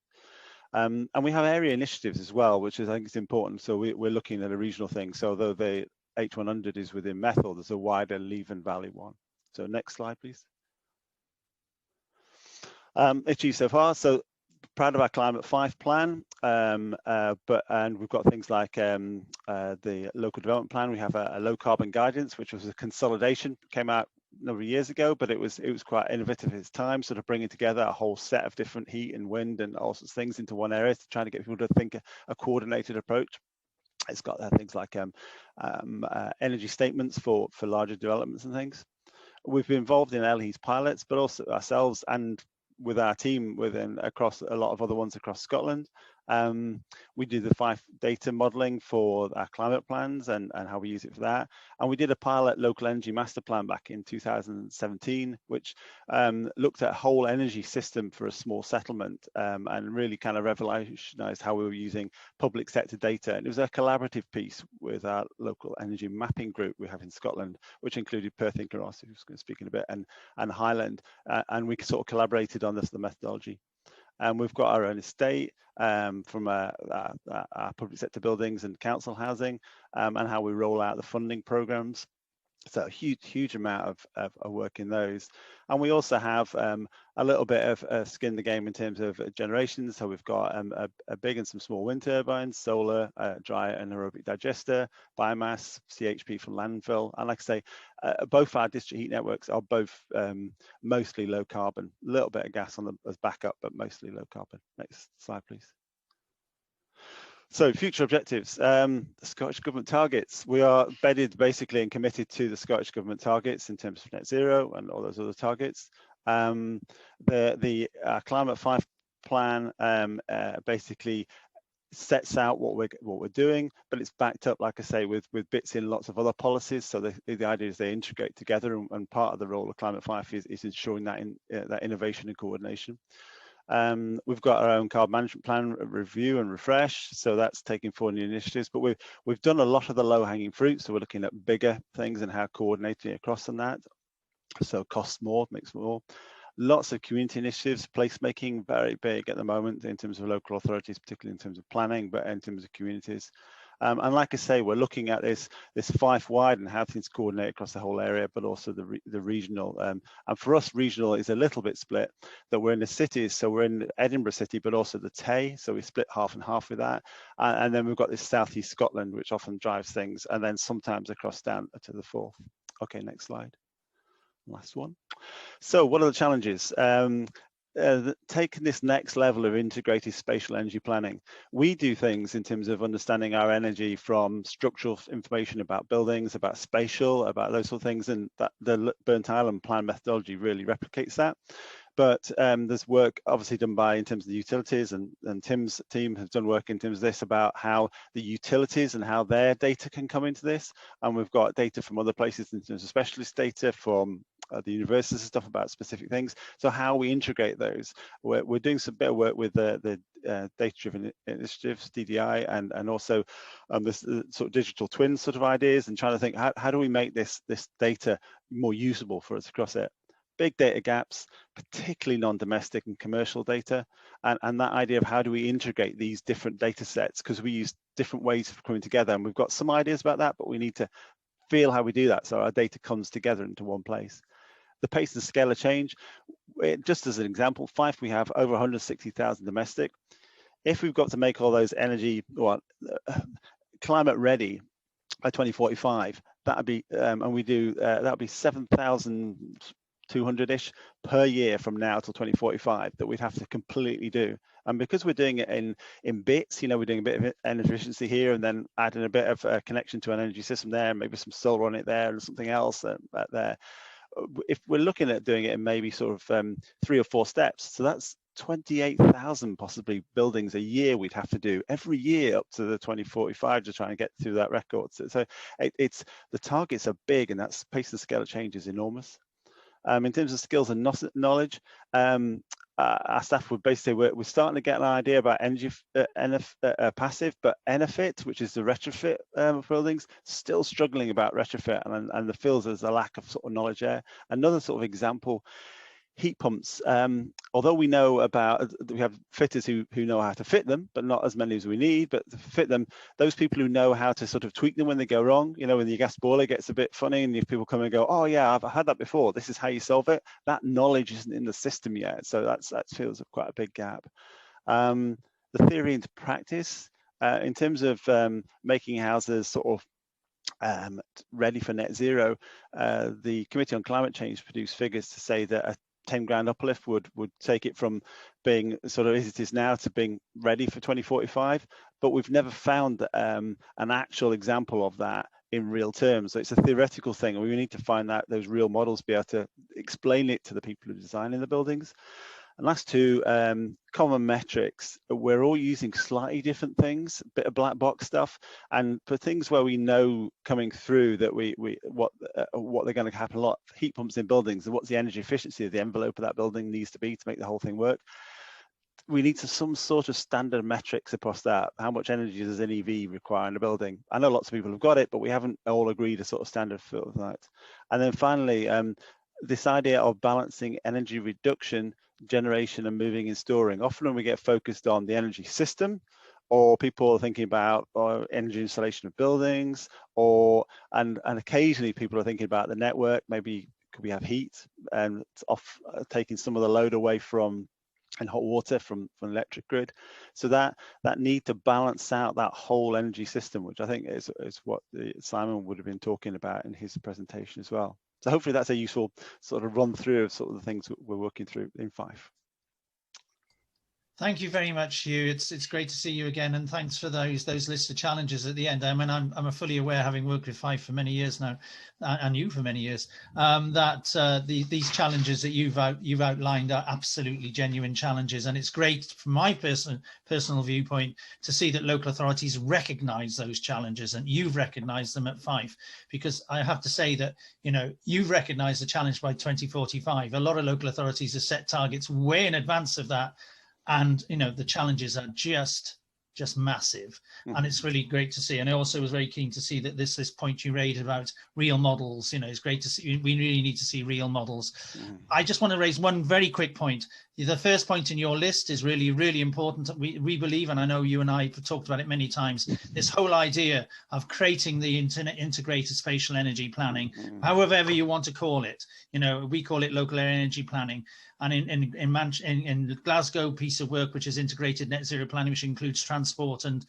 And we have area initiatives as well, which I think is important. So we're looking at a regional thing. So although the H100 is within Methil, there's a wider Leven Valley one. So next slide, please. Achieved so far. So proud of our Climate 5 plan, and we've got things like the local development plan. We have a low carbon guidance, which was a consolidation, came out a number of years ago, but it was quite innovative at its time, sort of bringing together a whole set of different heat and wind and all sorts of things into one area, to try to get people to think a coordinated approach. It's got things like energy statements for larger developments and things. We've been involved in LHE's pilots, but also ourselves and with our team across a lot of other ones across Scotland. We do the Fife data modelling for our climate plans and how we use it for that. And we did a pilot local energy master plan back in 2017, which looked at a whole energy system for a small settlement, and really kind of revolutionised how we were using public sector data. And it was a collaborative piece with our local energy mapping group we have in Scotland, which included Perth and Kinross, who's going to speak in a bit, and Highland. And we sort of collaborated on the methodology. And we've got our own estate from our public sector buildings and council housing, and how we roll out the funding programs. So a huge amount of work in those. And we also have a little bit of skin in the game in terms of generation. So we've got a big and some small wind turbines, solar, dry anaerobic digester, biomass, CHP from landfill. And like I say, both our district heat networks are both mostly low carbon, a little bit of gas on as backup, but mostly low carbon. Next slide, please. So future objectives, the Scottish Government targets. We are bedded basically and committed to the Scottish Government targets in terms of net zero and all those other targets. The Climate 5 plan basically sets out what we're doing, but it's backed up, like I say, with bits in lots of other policies. So the idea is they integrate together, and part of the role of Climate 5 is ensuring that that innovation and coordination. We've got our own carbon management plan review and refresh, so that's taking forward new initiatives, but we've done a lot of the low-hanging fruit, so we're looking at bigger things and how coordinating across on that. So costs more, makes more. Lots of community initiatives, placemaking, very big at the moment in terms of local authorities, particularly in terms of planning, but in terms of communities. And like I say, we're looking at this Fife wide and how things coordinate across the whole area, but also the regional. And for us, regional is a little bit split, that we're in the cities. So we're in Edinburgh City, but also the Tay. So we split half and half with that. And then we've got this southeast Scotland, which often drives things, and then sometimes across down to the Forth. Okay, next slide. Last one. So what are the challenges? Taking this next level of integrated spatial energy planning, we do things in terms of understanding our energy from structural information about buildings, about spatial, about those sort of things, and that the Burnt Island plan methodology really replicates that. But there's work obviously done by in terms of the utilities, and Tim's team has done work in terms of this about how the utilities and how their data can come into this. And we've got data from other places in terms of specialist data from the universities and stuff about specific things. So how we integrate those, we're doing some bit of work with the data-driven initiatives, DDI, and also this sort of digital twin sort of ideas, and trying to think how do we make this data more usable for us across it. Big data gaps, particularly non-domestic and commercial data, and that idea of how do we integrate these different data sets, because we use different ways of coming together, and we've got some ideas about that, but we need to feel how we do that so our data comes together into one place. The pace and scale of change, just as an example, Fife, we have over 160,000 domestic. If we've got to make all those energy climate ready by 2045, that'd be and we do that'd be 7,200-ish per year from now till 2045 that we'd have to completely do. And because we're doing it in bits, you know, we're doing a bit of energy efficiency here and then adding a bit of a connection to an energy system there, maybe some solar on it there and something else there. If we're looking at doing it in maybe sort of 3 or 4 steps, so that's 28,000 possibly buildings a year we'd have to do every year up to the 2045 to try and get through that record. So it's the targets are big, and that pace and scale of change is enormous. In terms of skills and knowledge, our staff would basically we're starting to get an idea about energy passive, but NFIT, which is the retrofit of buildings, still struggling about retrofit, and the feels there's a lack of sort of knowledge there. Another sort of example, heat pumps. Although we know about, we have fitters who know how to fit them, but not as many as we need, but to fit them, those people who know how to sort of tweak them when they go wrong, you know, when the gas boiler gets a bit funny and if people come and go, oh yeah, I've had that before, this is how you solve it, that knowledge isn't in the system yet. So that feels quite a big gap. The theory into practice, in terms of making houses sort of ready for net zero, the Committee on Climate Change produced figures to say that a 10 grand uplift would take it from being sort of as it is now to being ready for 2045, but we've never found an actual example of that in real terms. So it's a theoretical thing, and we need to find out those real models, be able to explain it to the people who are designing the buildings. And last two, common metrics. We're all using slightly different things, a bit of black box stuff, and for things where we know coming through that what they're going to happen a lot, heat pumps in buildings, and what's the energy efficiency of the envelope of that building needs to be to make the whole thing work. We need some sort of standard metrics across that. How much energy does an EV require in a building? I know lots of people have got it, but we haven't all agreed a sort of standard for that. And then finally, this idea of balancing energy reduction, generation, and moving and storing. Often when we get focused on the energy system, or people are thinking about energy installation of buildings, and occasionally people are thinking about the network. Maybe could we have heat and it's off, taking some of the load away from and hot water from electric grid. So that need to balance out that whole energy system, which I think is what Simon would have been talking about in his presentation as well. So hopefully that's a useful sort of run through of sort of the things we're working through in Fife. Thank you very much, Hugh. It's great to see you again, and thanks for those lists of challenges at the end. I mean, I'm fully aware, having worked with Fife for many years now, and you for many years, that these challenges that you've outlined are absolutely genuine challenges, and it's great from my personal viewpoint to see that local authorities recognise those challenges, and you've recognised them at Fife, because I have to say that, you know, you've recognised the challenge by 2045. A lot of local authorities have set targets way in advance of that. And, you know, the challenges are just just massive, and it's really great to see. And I also was very keen to see that this point you raised about real models, you know, it's great to see. We really need to see real models. I just want to raise one very quick point. The first point in your list is really, really important. We believe, and I know you and I have talked about it many times, this whole idea of creating the integrated spatial energy planning, however you want to call it. You know, we call it local energy planning. And in Glasgow piece of work, which is integrated net zero planning, which includes transport and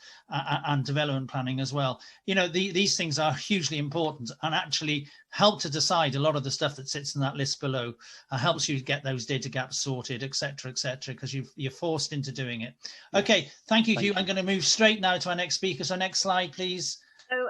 development planning as well. You know, these things are hugely important and actually help to decide a lot of the stuff that sits in that list below. Helps you get those data gaps sorted, etc., because you're forced into doing it. Okay, thank you, Hugh. I'm going to move straight now to our next speaker. So next slide, please. So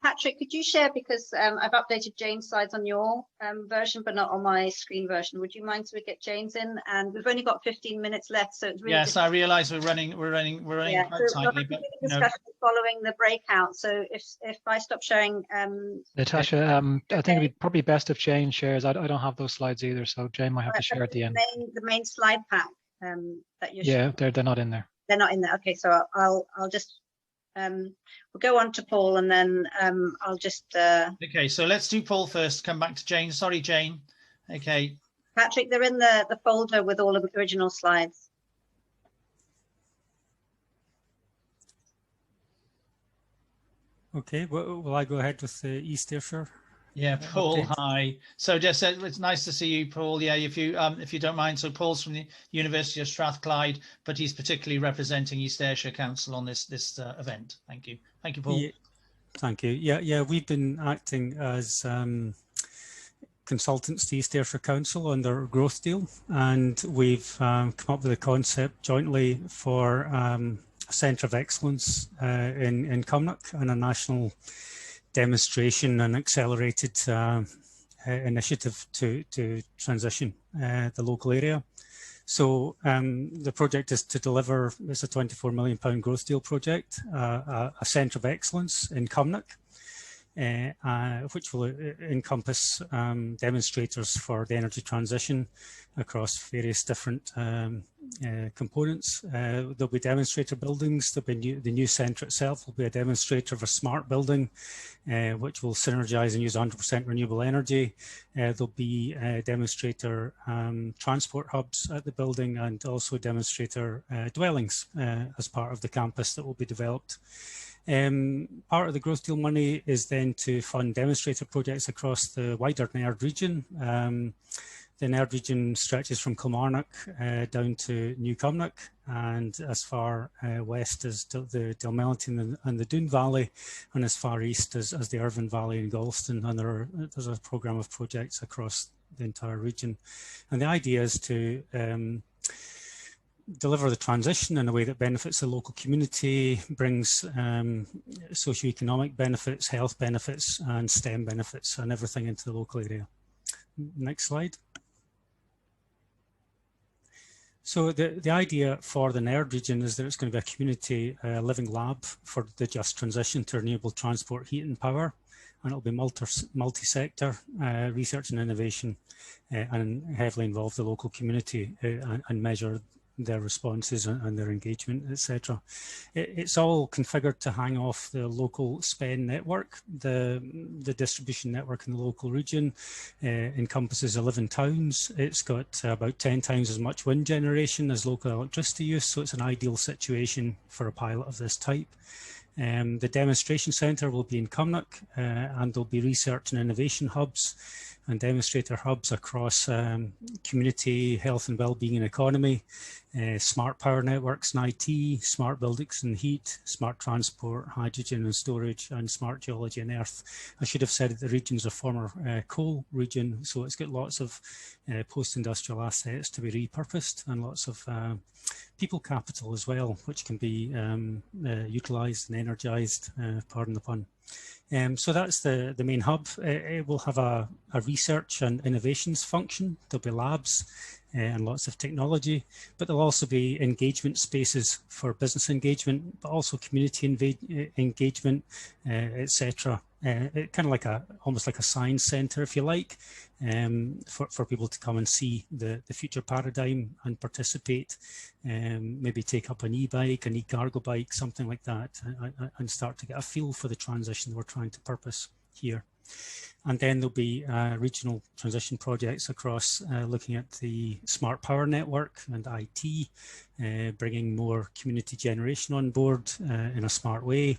Patrick, could you share, because I've updated Jane's slides on your version, but not on my screen version. Would you mind so we get Jane's in? And we've only got 15 minutes left, so it's really yes. I realise we're running yeah, quite so tightly, but discussion following the breakout. So if I stop sharing, Natasha, I think it'd be probably best if Jane shares. I don't have those slides either, so Jane might have to share at the end. The main slide pack that you're yeah, they're not in there. They're not in there. Okay, so I'll just. We'll go on to Paul, and then I'll just okay, so let's do Paul first, come back to Jane. Sorry, Jane. Okay, Patrick, they're in the folder with all of the original slides. Okay, well, will I go ahead with the East Ayrshire? Yeah, Paul, hi. So just it's nice to see you, Paul. Yeah, if you don't mind. So Paul's from the University of Strathclyde, but he's particularly representing East Ayrshire Council on this event. Thank you. Thank you, Paul. Yeah, thank you. Yeah, we've been acting as consultants to East Ayrshire Council on their growth deal, and we've come up with a concept jointly for a centre of excellence in Cumnock and a national demonstration and accelerated initiative to transition the local area. So the project is to deliver, it's a £24 million growth deal project, a centre of excellence in Cumnock, which will encompass demonstrators for the energy transition across various different components. There'll be demonstrator buildings. There'll be the new centre itself will be a demonstrator of a smart building, which will synergise and use 100% renewable energy. There'll be demonstrator transport hubs at the building, and also demonstrator dwellings as part of the campus that will be developed. Part of the growth deal money is then to fund demonstrator projects across the wider Naird region. The Naird region stretches from Kilmarnock down to New Cumnock, and as far west as the Dalmelton and the Doon Valley, and as far east as the Irvine Valley and Galston. And there's a programme of projects across the entire region. And the idea is to deliver the transition in a way that benefits the local community, brings socio-economic benefits, health benefits, and STEM benefits, and everything into the local area. Next slide. So the idea for the Naird region is that it's going to be a community living lab for the just transition to renewable transport, heat and power, and it'll be multi-sector research and innovation, and heavily involve the local community and measure their responses and their engagement, etc. It's all configured to hang off the local SPEN network. The distribution network in the local region encompasses 11 towns. It's got about 10 times as much wind generation as local electricity use, so it's an ideal situation for a pilot of this type. The demonstration centre will be in Cumnock, and there'll be research and innovation hubs and demonstrator hubs across community, health and wellbeing and economy, smart power networks and IT, smart buildings and heat, smart transport, hydrogen and storage, and smart geology and earth. I should have said that the region's a former coal region, so it's got lots of post-industrial assets to be repurposed, and lots of people capital as well, which can be utilised and energised, pardon the pun. So that's the main hub. It will have a research and innovations function. There'll be labs and lots of technology, but there'll also be engagement spaces for business engagement, but also community engagement, etc. kind of like almost like a science centre, if you like, for people to come and see the future paradigm and participate, maybe take up an e-bike, an e-cargo bike, something like that, and start to get a feel for the transition we're trying to purpose here. And then there'll be regional transition projects across looking at the smart power network and IT, bringing more community generation on board in a smart way,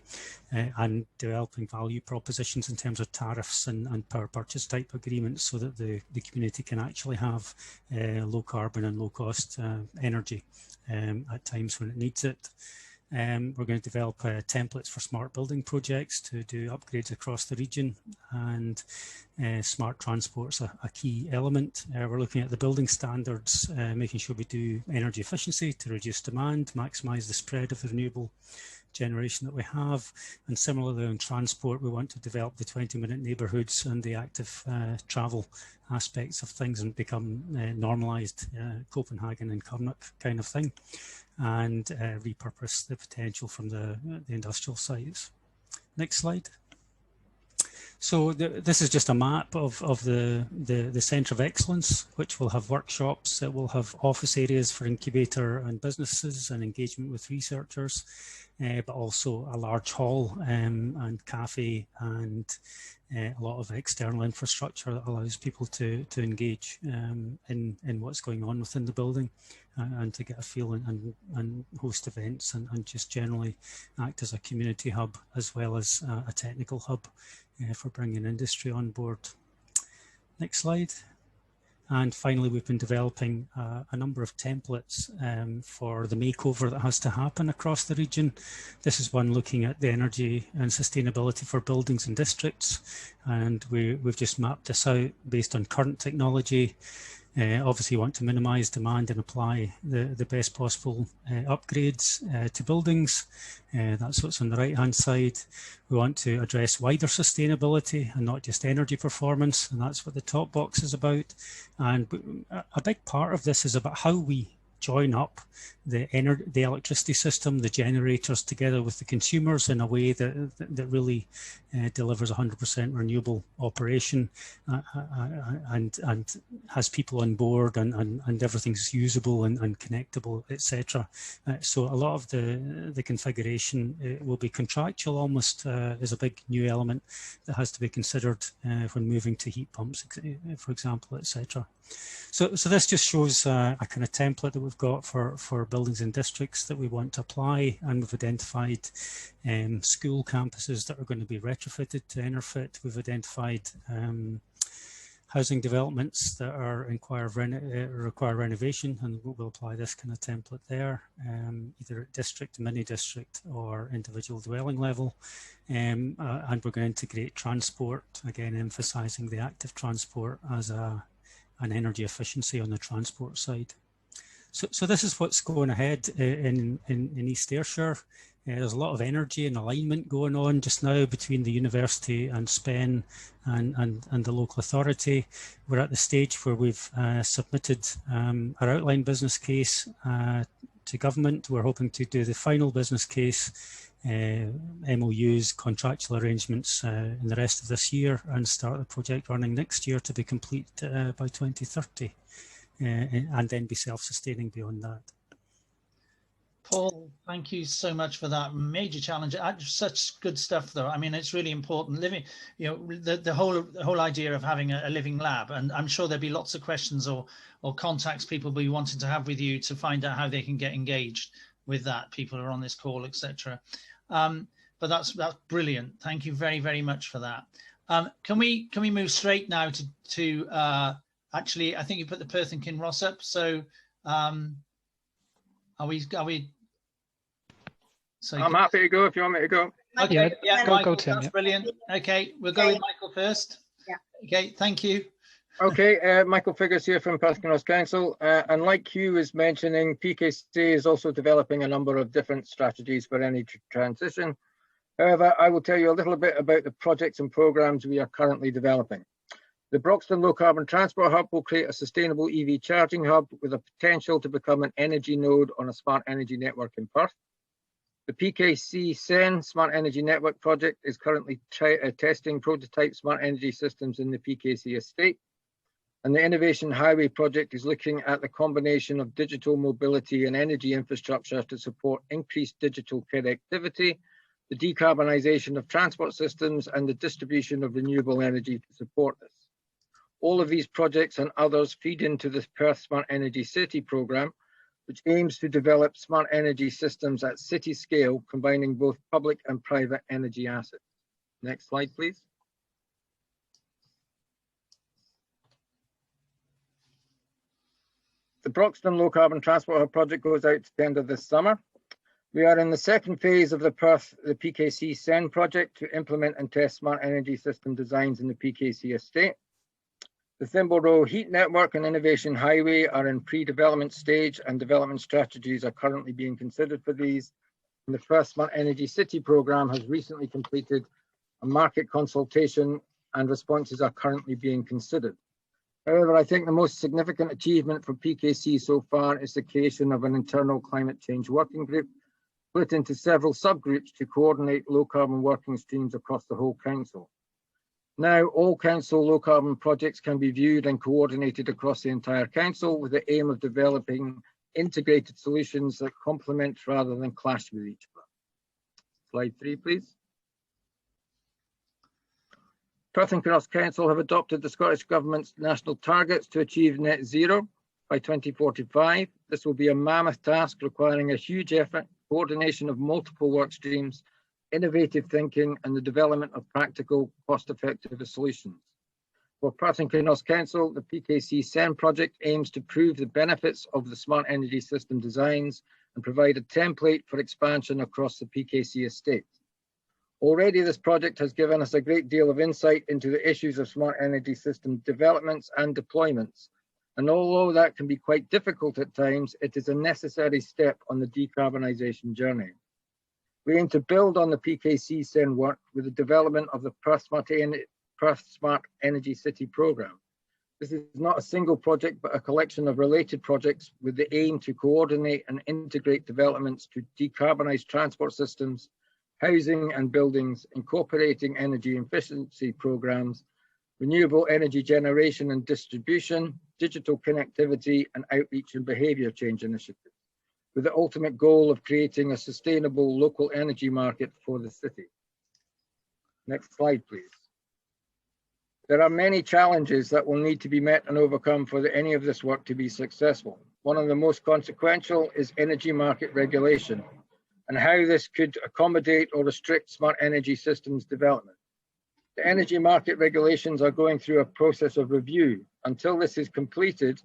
and developing value propositions in terms of tariffs and power purchase type agreements so that the community can actually have low carbon and low cost energy at times when it needs it. We're going to develop templates for smart building projects to do upgrades across the region, and smart transport's a key element. We're looking at the building standards, making sure we do energy efficiency to reduce demand, maximise the spread of the renewable generation that we have. And similarly on transport, we want to develop the 20-minute neighbourhoods and the active travel aspects of things and become normalised Copenhagen and Karnak kind of thing, and repurpose the potential from the industrial sites. Next slide. So this is just a map of the Centre of Excellence, which will have workshops, it will have office areas for incubator and businesses and engagement with researchers, but also a large hall and cafe and a lot of external infrastructure that allows people to engage in what's going on within the building and to get a feel and host events and just generally act as a community hub as well as a technical hub for bringing industry on board. Next slide. And finally, we've been developing a number of templates for the makeover that has to happen across the region. This is one looking at the energy and sustainability for buildings and districts. And we've just mapped this out based on current technology. Obviously, you want to minimise demand and apply the best possible upgrades to buildings. That's what's on the right-hand side. We want to address wider sustainability and not just energy performance, and that's what the top box is about. And a big part of this is about how we join up the electricity system, the generators, together with the consumers in a way that really delivers 100% renewable operation and has people on board and everything's usable and connectable, etc. So a lot of the configuration will be contractual almost, is a big new element that has to be considered when moving to heat pumps, for example, etc. So this just shows a kind of template that we've got for buildings and districts that we want to apply, and we've identified school campuses that are going to be retrofitted to EnerFit. We've identified housing developments that require renovation, and we'll apply this kind of template there, either at district, mini district, or individual dwelling level. And we're going to integrate transport, again emphasising the active transport as an energy efficiency on the transport side. So this is what's going ahead in East Ayrshire. There's a lot of energy and alignment going on just now between the university and SPEN and the local authority. We're at the stage where we've submitted our outline business case to government. We're hoping to do the final business case, MOUs, contractual arrangements in the rest of this year, and start the project running next year to be complete by 2030, and then be self-sustaining beyond that. Paul, thank you so much for that major challenge. Such good stuff, though. I mean, it's really important. Living, you know, the whole idea of having a living lab, and I'm sure there'll be lots of questions or contacts people will be wanting to have with you to find out how they can get engaged with that. People who are on this call, etc. But that's brilliant. Thank you very, very much for that. Can we move straight now to actually? I think you put the Perth and Kinross up. So are we? So I'm happy to go if you want me to go. Okay, yeah, Michael, Tim, that's brilliant. Okay, we'll go with Michael first. Yeah. Okay, thank you. Okay, Michael Figgers here from Perth Kinross Council. And like Hugh was mentioning, PKC is also developing a number of different strategies for energy transition. However, I will tell you a little bit about the projects and programs we are currently developing. The Broxton Low Carbon Transport Hub will create a sustainable EV charging hub with a potential to become an energy node on a smart energy network in Perth. The PKC SEN Smart Energy Network project is currently testing prototype smart energy systems in the PKC estate. And the Innovation Highway project is looking at the combination of digital mobility and energy infrastructure to support increased digital connectivity, the decarbonisation of transport systems, and the distribution of renewable energy to support this. All of these projects and others feed into the Perth Smart Energy City programme, which aims to develop smart energy systems at city scale, combining both public and private energy assets. Next slide, please. The Broxton Low Carbon Transport Hub project goes out to the end of this summer. We are in the second phase of the PKC SEN project to implement and test smart energy system designs in the PKC estate. The Thimble Row Heat Network and Innovation Highway are in pre-development stage, and development strategies are currently being considered for these. And the Perth Smart Energy City programme has recently completed a market consultation, and responses are currently being considered. However, I think the most significant achievement for PKC so far is the creation of an internal climate change working group, split into several subgroups to coordinate low carbon working streams across the whole council. Now, all council low carbon projects can be viewed and coordinated across the entire council with the aim of developing integrated solutions that complement rather than clash with each other. Slide 3, please. Perth and Kinross Council have adopted the Scottish Government's national targets to achieve net zero by 2045. This will be a mammoth task requiring a huge effort, coordination of multiple work streams, innovative thinking, and the development of practical, cost-effective solutions. For Perth and Kinross Council, the PKC SEN project aims to prove the benefits of the smart energy system designs and provide a template for expansion across the PKC estate. Already, this project has given us a great deal of insight into the issues of smart energy system developments and deployments. And although that can be quite difficult at times, it is a necessary step on the decarbonisation journey. We aim to build on the PKC SEN work with the development of the Perth Smart Energy City programme. This is not a single project, but a collection of related projects with the aim to coordinate and integrate developments to decarbonise transport systems, housing and buildings, incorporating energy efficiency programmes, renewable energy generation and distribution, digital connectivity, and outreach and behaviour change initiatives, with the ultimate goal of creating a sustainable local energy market for the city. Next slide, please. There are many challenges that will need to be met and overcome for any of this work to be successful. One of the most consequential is energy market regulation, and how this could accommodate or restrict smart energy systems development. The energy market regulations are going through a process of review. Until this is completed,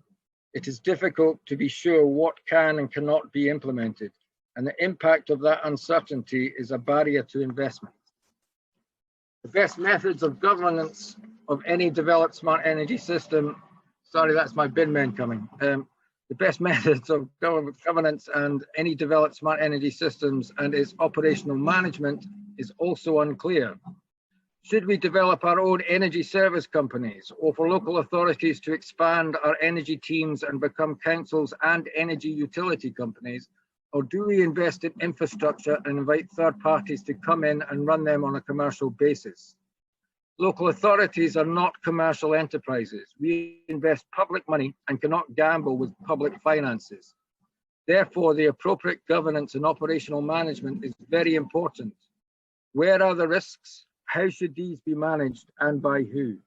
it is difficult to be sure what can and cannot be implemented, and the impact of that uncertainty is a barrier to investment. The best methods of governance of any developed smart energy system, sorry, that's my bin men coming. The best methods of governance and any developed smart energy systems and its operational management is also unclear. Should we develop our own energy service companies, or for local authorities to expand our energy teams and become councils and energy utility companies, or do we invest in infrastructure and invite third parties to come in and run them on a commercial basis? Local authorities are not commercial enterprises. We invest public money and cannot gamble with public finances. Therefore, the appropriate governance and operational management is very important. Where are the risks? How should these be managed and by who?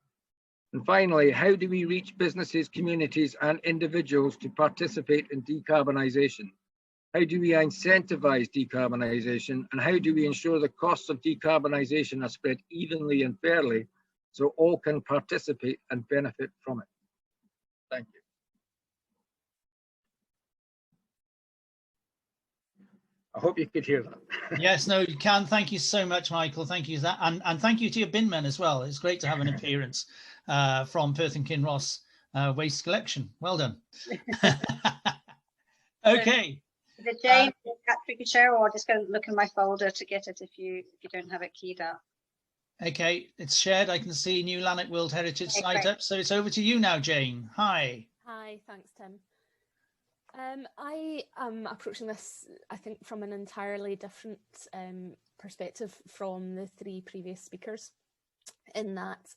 And finally, how do we reach businesses, communities, and individuals to participate in decarbonisation? How do we incentivize decarbonisation, and how do we ensure the costs of decarbonisation are spread evenly and fairly so all can participate and benefit from it? Thank you. I hope you could hear that. Yes, no, you can. Thank you so much, Michael. Thank you for that. And thank you to your bin men as well. It's great to have an appearance from Perth and Kinross Waste Collection. Well done. Okay. Is it Jane we could share, or just go look in my folder to get it if you don't have it keyed up? Okay, it's shared. I can see new Lanark World Heritage site up. So it's over to you now, Jane. Hi. Hi, thanks, Tim. I am approaching this, I think, from an entirely different perspective from the three previous speakers, in that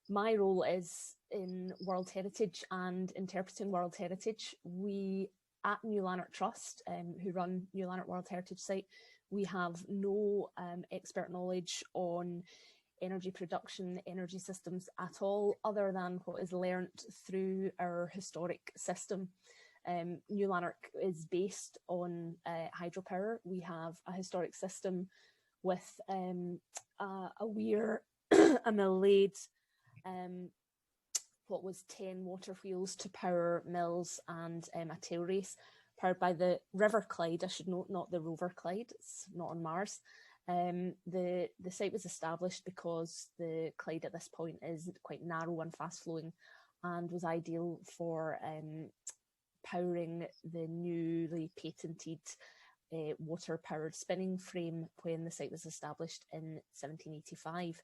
my role is in World Heritage and interpreting World Heritage. We at New Lanark Trust, who run New Lanark World Heritage Site, we have no expert knowledge on energy production, energy systems at all, other than what is learnt through our historic system. New Lanark is based on hydropower. We have a historic system with a weir, a mill lathe, what was 10 water wheels to power mills, and a tail race powered by the River Clyde. I should note, not the Rover Clyde, it's not on Mars. The site was established because the Clyde at this point is quite narrow and fast flowing, and was ideal for powering the newly patented water powered spinning frame when the site was established in 1785.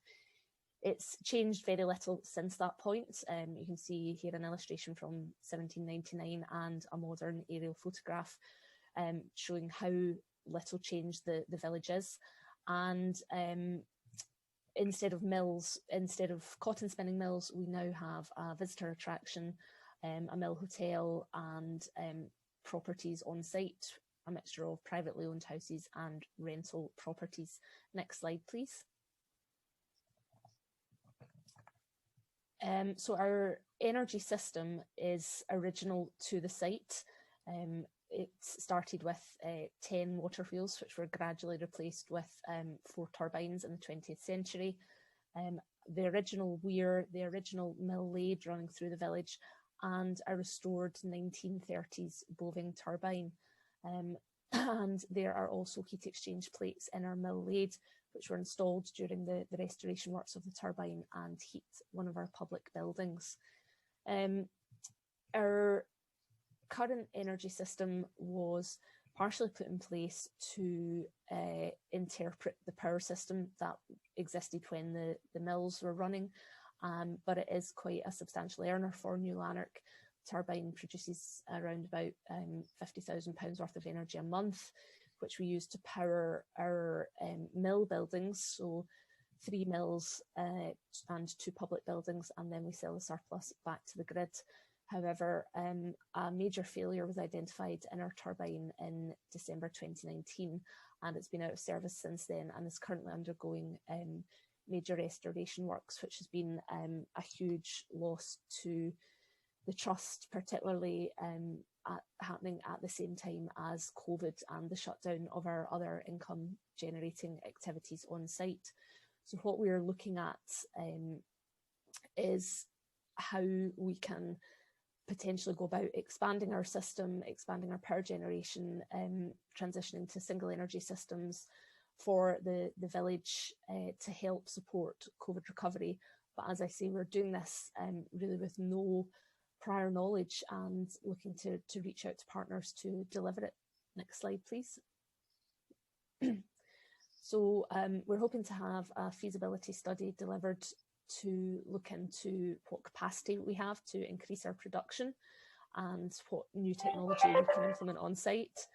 It's changed very little since that point. You can see here an illustration from 1799 and a modern aerial photograph showing how little change the village is. And instead of mills, instead of cotton spinning mills, we now have a visitor attraction, a mill hotel, and properties on site, a mixture of privately owned houses and rental properties. Next slide, please. So our energy system is original to the site. It started with 10 water wheels, which were gradually replaced with 4 turbines in the 20th century. The original weir, the original mill lathe running through the village, and a restored 1930s Boving turbine. And there are also heat exchange plates in our mill lathe, which were installed during the restoration works of the turbine and heat one of our public buildings. Our current energy system was partially put in place to interpret the power system that existed when the mills were running, but it is quite a substantial earner for New Lanark. Turbine produces around about £50,000 worth of energy a month, which we use to power our mill buildings, so 3 mills and 2 public buildings, and then we sell the surplus back to the grid. However, a major failure was identified in our turbine in December 2019, and it's been out of service since then and is currently undergoing major restoration works, which has been a huge loss to the trust, particularly happening at the same time as COVID and the shutdown of our other income generating activities on site. So what we're looking at is how we can potentially go about expanding our system, expanding our power generation, transitioning to single energy systems for the village to help support COVID recovery. But as I say, we're doing this really with no prior knowledge and looking to reach out to partners to deliver it. Next slide, please. So we're hoping to have a feasibility study delivered to look into what capacity we have to increase our production and what new technology we can implement on site.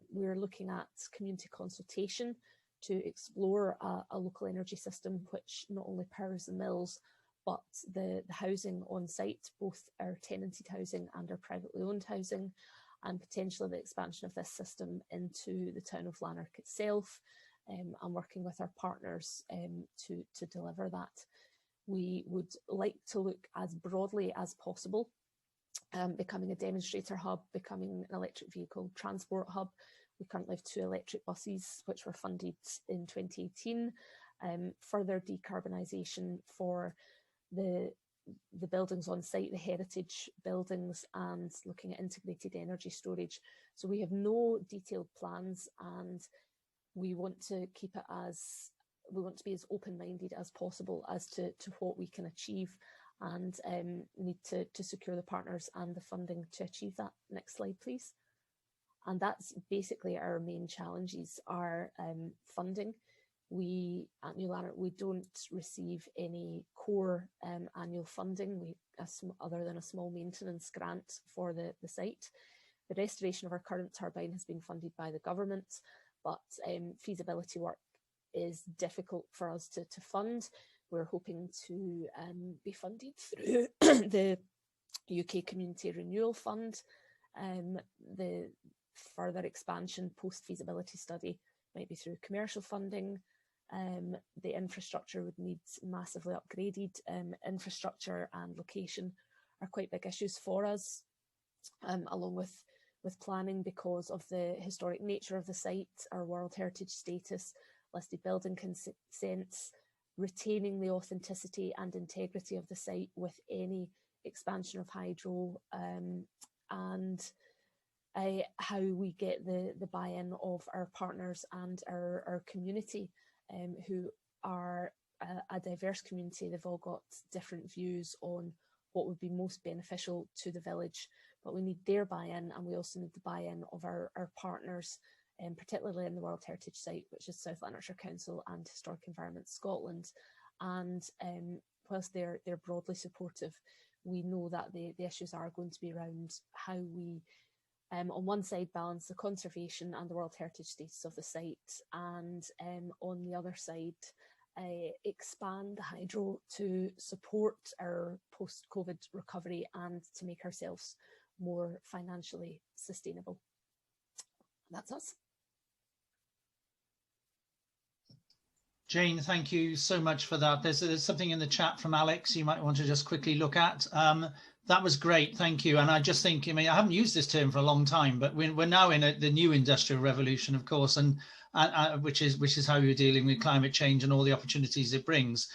We're looking at community consultation to explore a local energy system which not only powers the mills, but the housing on site, both our tenanted housing and our privately owned housing, and potentially the expansion of this system into the town of Lanark itself, and working with our partners to deliver that. We would like to look as broadly as possible, becoming a demonstrator hub, becoming an electric vehicle transport hub. We currently have 2 electric buses, which were funded in 2018, further decarbonisation for the buildings on site, the heritage buildings, and looking at integrated energy storage. So we have no detailed plans, and we want to keep it as, we want to be as open-minded as possible as to what we can achieve, and need to secure the partners and the funding to achieve that. Next slide, please. And that's basically our main challenges are funding. We at New Lanark, we don't receive any core annual funding, other than a small maintenance grant for the site. The restoration of our current turbine has been funded by the government, but feasibility work is difficult for us to fund. We're hoping to be funded through the UK Community Renewal Fund. The further expansion post-feasibility study might be through commercial funding. The infrastructure would need massively upgraded. Infrastructure and location are quite big issues for us, along with planning, because of the historic nature of the site, our World Heritage status, listed building consents, retaining the authenticity and integrity of the site with any expansion of hydro, and how we get the buy-in of our partners and our community, who are a diverse community. They've all got different views on what would be most beneficial to the village, but we need their buy-in, and we also need the buy-in of our partners, particularly in the World Heritage site, which is South Lanarkshire Council and Historic Environment Scotland. And whilst they're broadly supportive, we know that the issues are going to be around how we, on one side, balance the conservation and the World Heritage status of the site, and on the other side, expand the hydro to support our post-COVID recovery and to make ourselves more financially sustainable. That's us. Jane, thank you so much for that. There's something in the chat from Alex you might want to just quickly look at. That was great, thank you. And I just think, I mean, I haven't used this term for a long time, but we're now in the new industrial revolution, of course, and which is how you're dealing with climate change and all the opportunities it brings.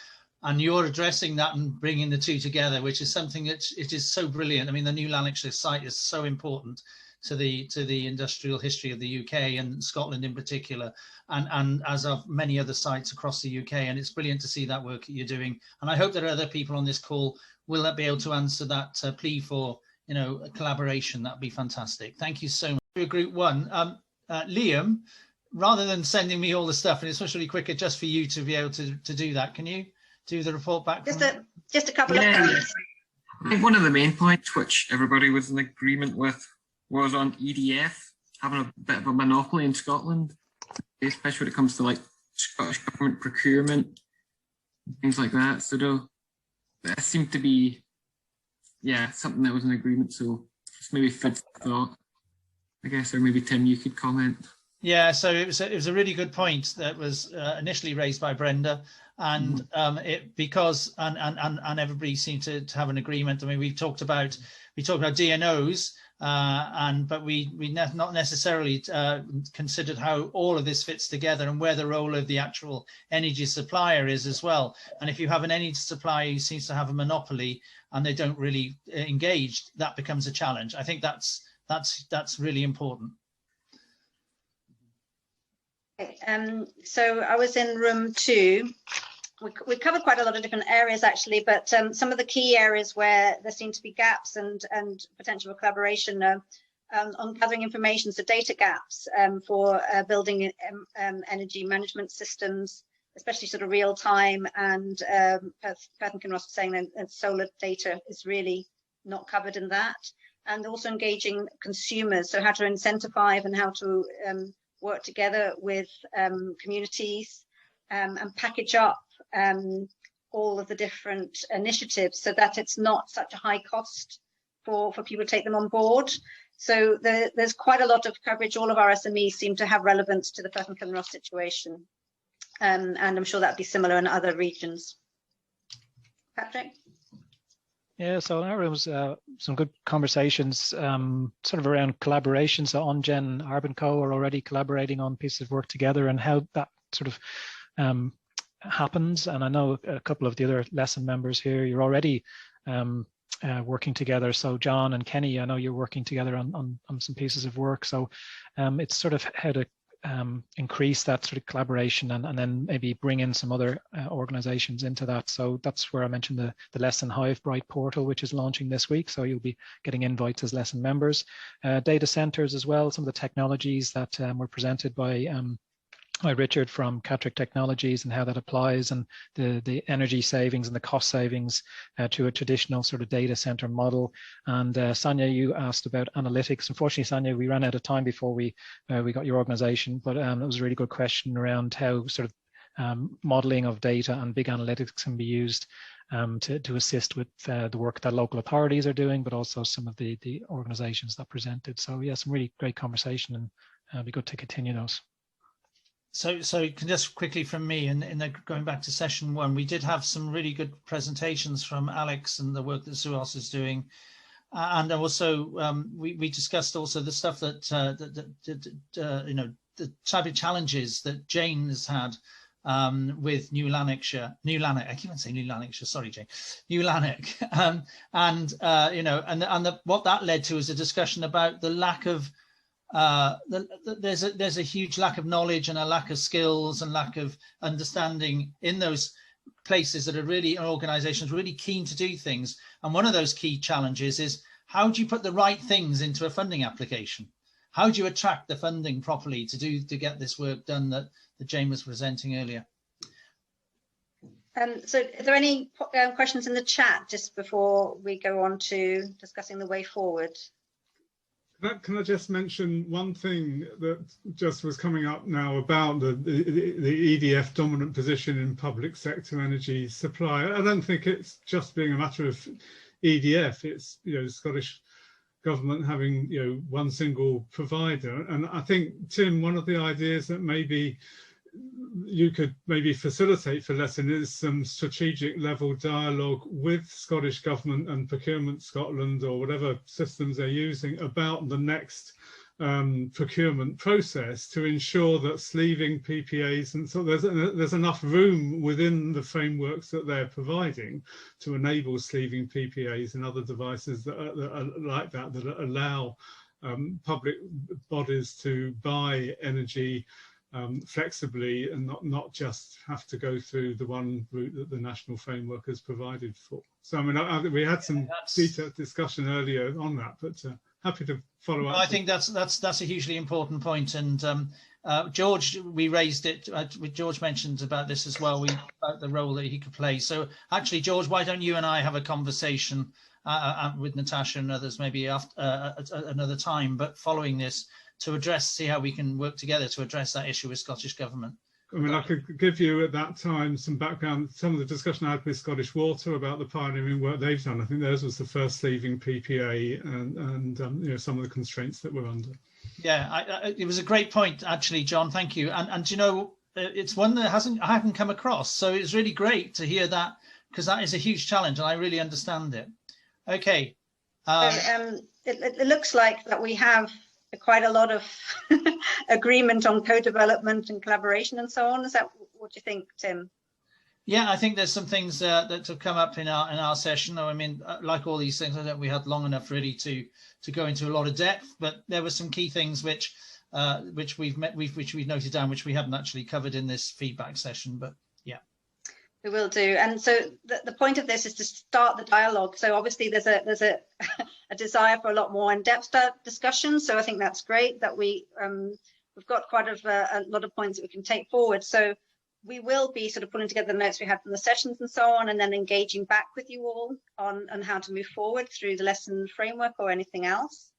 And you're addressing that and bringing the two together, which is something that it is so brilliant. I mean, the new Lanarkshire site is so important to the industrial history of the UK and Scotland in particular, and as of many other sites across the UK. And it's brilliant to see that work that you're doing. And I hope that other people on this call will be able to answer that plea for, you know, a collaboration. That'd be fantastic. Thank you so much. Group one, Liam, rather than sending me all the stuff, and it's much really quicker just for you to be able to do that, can you do the report back? Just a couple of points. I think one of the main points which everybody was in agreement with was on EDF having a bit of a monopoly in Scotland, especially when it comes to like Scottish government procurement, things like that. So that seemed to be, yeah, something that was in agreement. So just maybe food for thought, I guess, or maybe Tim, you could comment. Yeah, so it was a really good point that was initially raised by Brenda, and because everybody seemed to have an agreement. I mean, we talked about DNOs, but we not necessarily considered how all of this fits together and where the role of the actual energy supplier is as well. And if you have an energy supplier who seems to have a monopoly and they don't really engage, that becomes a challenge. I think that's really important. So I was in room 2. We covered quite a lot of different areas actually, but some of the key areas where there seem to be gaps and potential for collaboration on gathering information, so data gaps for building energy management systems, especially sort of real time, and Perth and Kinross was saying that solar data is really not covered in that, and also engaging consumers, so how to incentivize and how to work together with communities and package up all of the different initiatives so that it's not such a high cost for people to take them on board. So there's quite a lot of coverage. All of our SMEs seem to have relevance to the Perth and Kinross situation, and I'm sure that'd be similar in other regions. Patrick? Yeah, so in our rooms, some good conversations sort of around collaboration. So OnGen and Arbonco are already collaborating on pieces of work together, and how that sort of happens. And I know a couple of the other lesson members here, you're already working together. So John and Kenny, I know you're working together on some pieces of work. So it's sort of how to increase that sort of collaboration and then maybe bring in some other organizations into that. So that's where I mentioned the Lesson Hive Bright portal, which is launching this week. So you'll be getting invites as lesson members. Data centers as well, some of the technologies that were presented by Richard from Catrick Technologies and how that applies, and the energy savings and the cost savings to a traditional sort of data center model. And Sonia, you asked about analytics. Unfortunately, Sonia, we ran out of time before we got your organization, but it was a really good question around how sort of modeling of data and big analytics can be used to assist with the work that local authorities are doing, but also some of the organizations that presented. So yeah, some really great conversation, and it'd be good to continue those. So just quickly from me, and going back to session 1, we did have some really good presentations from Alex and the work that Suos is doing, and also we discussed also the stuff that you know, the type of challenges that Jane has had with New Lanarkshire, I keep on saying New Lanarkshire, sorry Jane, New Lanark, and you know, and what that led to is a discussion about the lack of there's a huge lack of knowledge and a lack of skills and lack of understanding in those places that are really organizations really keen to do things. And one of those key challenges is, how do you put the right things into a funding application? How do you attract the funding properly to get this work done that Jane was presenting earlier? So are there any questions in the chat just before we go on to discussing the way forward? Can I just mention one thing that just was coming up now about the EDF dominant position in public sector energy supply? I don't think it's just being a matter of EDF. It's, you know, the Scottish government having, you know, one single provider. And I think, Tim, one of the ideas that maybe you could maybe facilitate for Lesson is some strategic level dialogue with Scottish Government and Procurement Scotland, or whatever systems they're using, about the next procurement process to ensure that sleeving PPAs, and so there's enough room within the frameworks that they're providing to enable sleeving PPAs and other devices that are like that allow public bodies to buy energy flexibly and not just have to go through the one route that the national framework has provided for. So I mean, we had some detailed discussion earlier on that, but happy to follow up. I think that's a hugely important point, and George, we raised it. George mentioned about this as well, about the role that he could play. So actually, George, why don't you and I have a conversation with Natasha and others, maybe after another time, but following this, to address, see how we can work together to address that issue with Scottish Government. I mean, I could give you at that time some background, some of the discussion I had with Scottish Water about the pioneering work they've done. I think theirs was the first sleeving PPA, and you know, some of the constraints that we're under. Yeah, it was a great point, actually, John. Thank you. And you know, it's one that I haven't come across, so it's really great to hear that, because that is a huge challenge, and I really understand it. Okay. It looks like that we have quite a lot of agreement on co-development and collaboration and so on. Is that what you think, Tim? Yeah, I think there's some things that have come up in our session. I mean, like all these things, I don't think we had long enough really to go into a lot of depth, but there were some key things which we've noted down, which we haven't actually covered in this feedback session. But yeah, we will do. And so the point of this is to start the dialogue. So obviously there's a desire for a lot more in-depth discussion. So I think that's great that we've got quite a lot of points that we can take forward. So we will be sort of pulling together the notes we had from the sessions and so on, and then engaging back with you all on how to move forward through the lesson framework or anything else.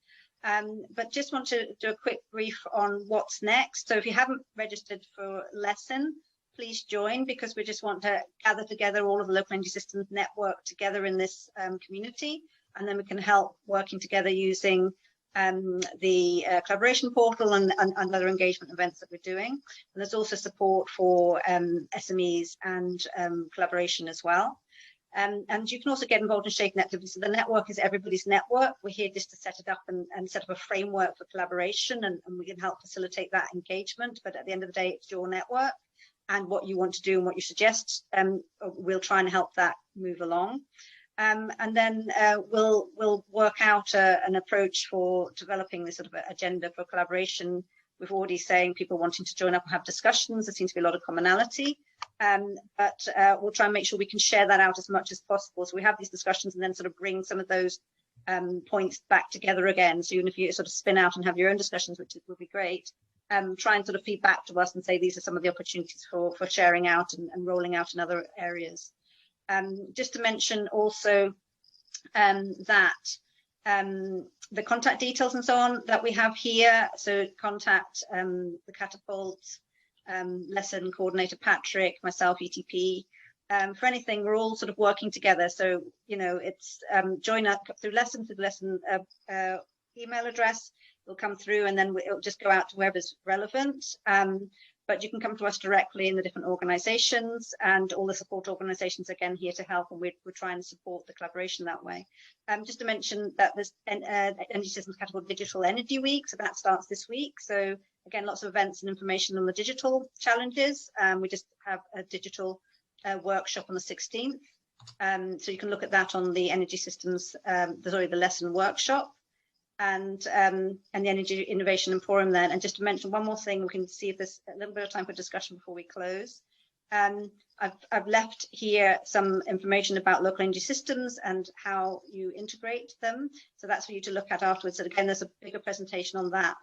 But just want to do a quick brief on what's next. So if you haven't registered for lesson, please join, because we just want to gather together all of the local energy systems network together in this community, and then we can help working together using the collaboration portal and other engagement events that we're doing. And there's also support for SMEs and collaboration as well. And you can also get involved in shaping activities. So the network is everybody's network. We're here just to set it up and set up a framework for collaboration, and we can help facilitate that engagement. But at the end of the day, it's your network, and what you want to do and what you suggest, we'll try and help that move along. And then we'll work out an approach for developing this sort of agenda for collaboration. We've already saying people wanting to join up and have discussions. There seems to be a lot of commonality, but we'll try and make sure we can share that out as much as possible. So we have these discussions and then sort of bring some of those points back together again. So even if you sort of spin out and have your own discussions, which would be great, try and sort of feed back to us and say these are some of the opportunities for sharing out and rolling out in other areas. Just to mention also that the contact details and so on that we have here, so contact the Catapult, lesson coordinator Patrick, myself, ETP. For anything, we're all sort of working together. So, you know, it's join up through lesson email address. It'll come through and then it'll just go out to whoever's relevant. But you can come to us directly in the different organisations, and all the support organisations again here to help, and we're trying to support the collaboration that way. Just to mention that there's Energy Systems Catapult Digital Energy Week, so that starts this week. So again, lots of events and information on the digital challenges. We just have a digital workshop on the 16th. So you can look at that on the Energy Systems, the lesson workshop. And the Energy Innovation Emporium then. And just to mention one more thing, we can see if there's a little bit of time for discussion before we close. I've left here some information about local energy systems and how you integrate them. So that's for you to look at afterwards. And again, there's a bigger presentation on that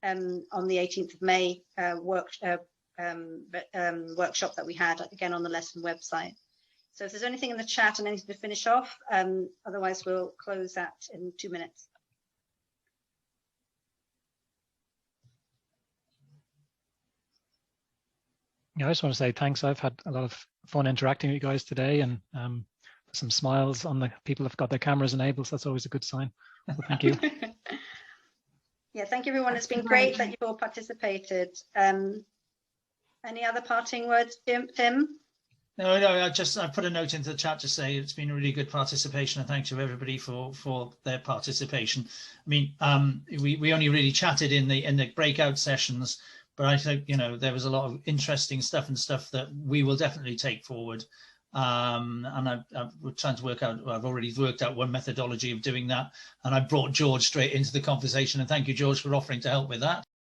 on the 18th of May workshop that we had, again, on the lesson website. So if there's anything in the chat and anything to finish off, otherwise we'll close that in 2 minutes. Yeah, I just want to say thanks. I've had a lot of fun interacting with you guys today, and some smiles on the people who've got their cameras enabled. So that's always a good sign. So thank you. Yeah, thank you, everyone. It's been great that you've all participated. Any other parting words, Tim? No, I put a note into the chat to say it's been a really good participation, and thanks to everybody for their participation. I mean, we only really chatted in the breakout sessions, but I think, you know, there was a lot of interesting stuff that we will definitely take forward. And we're trying to work out, I've already worked out one methodology of doing that, and I brought George straight into the conversation, and thank you, George, for offering to help with that.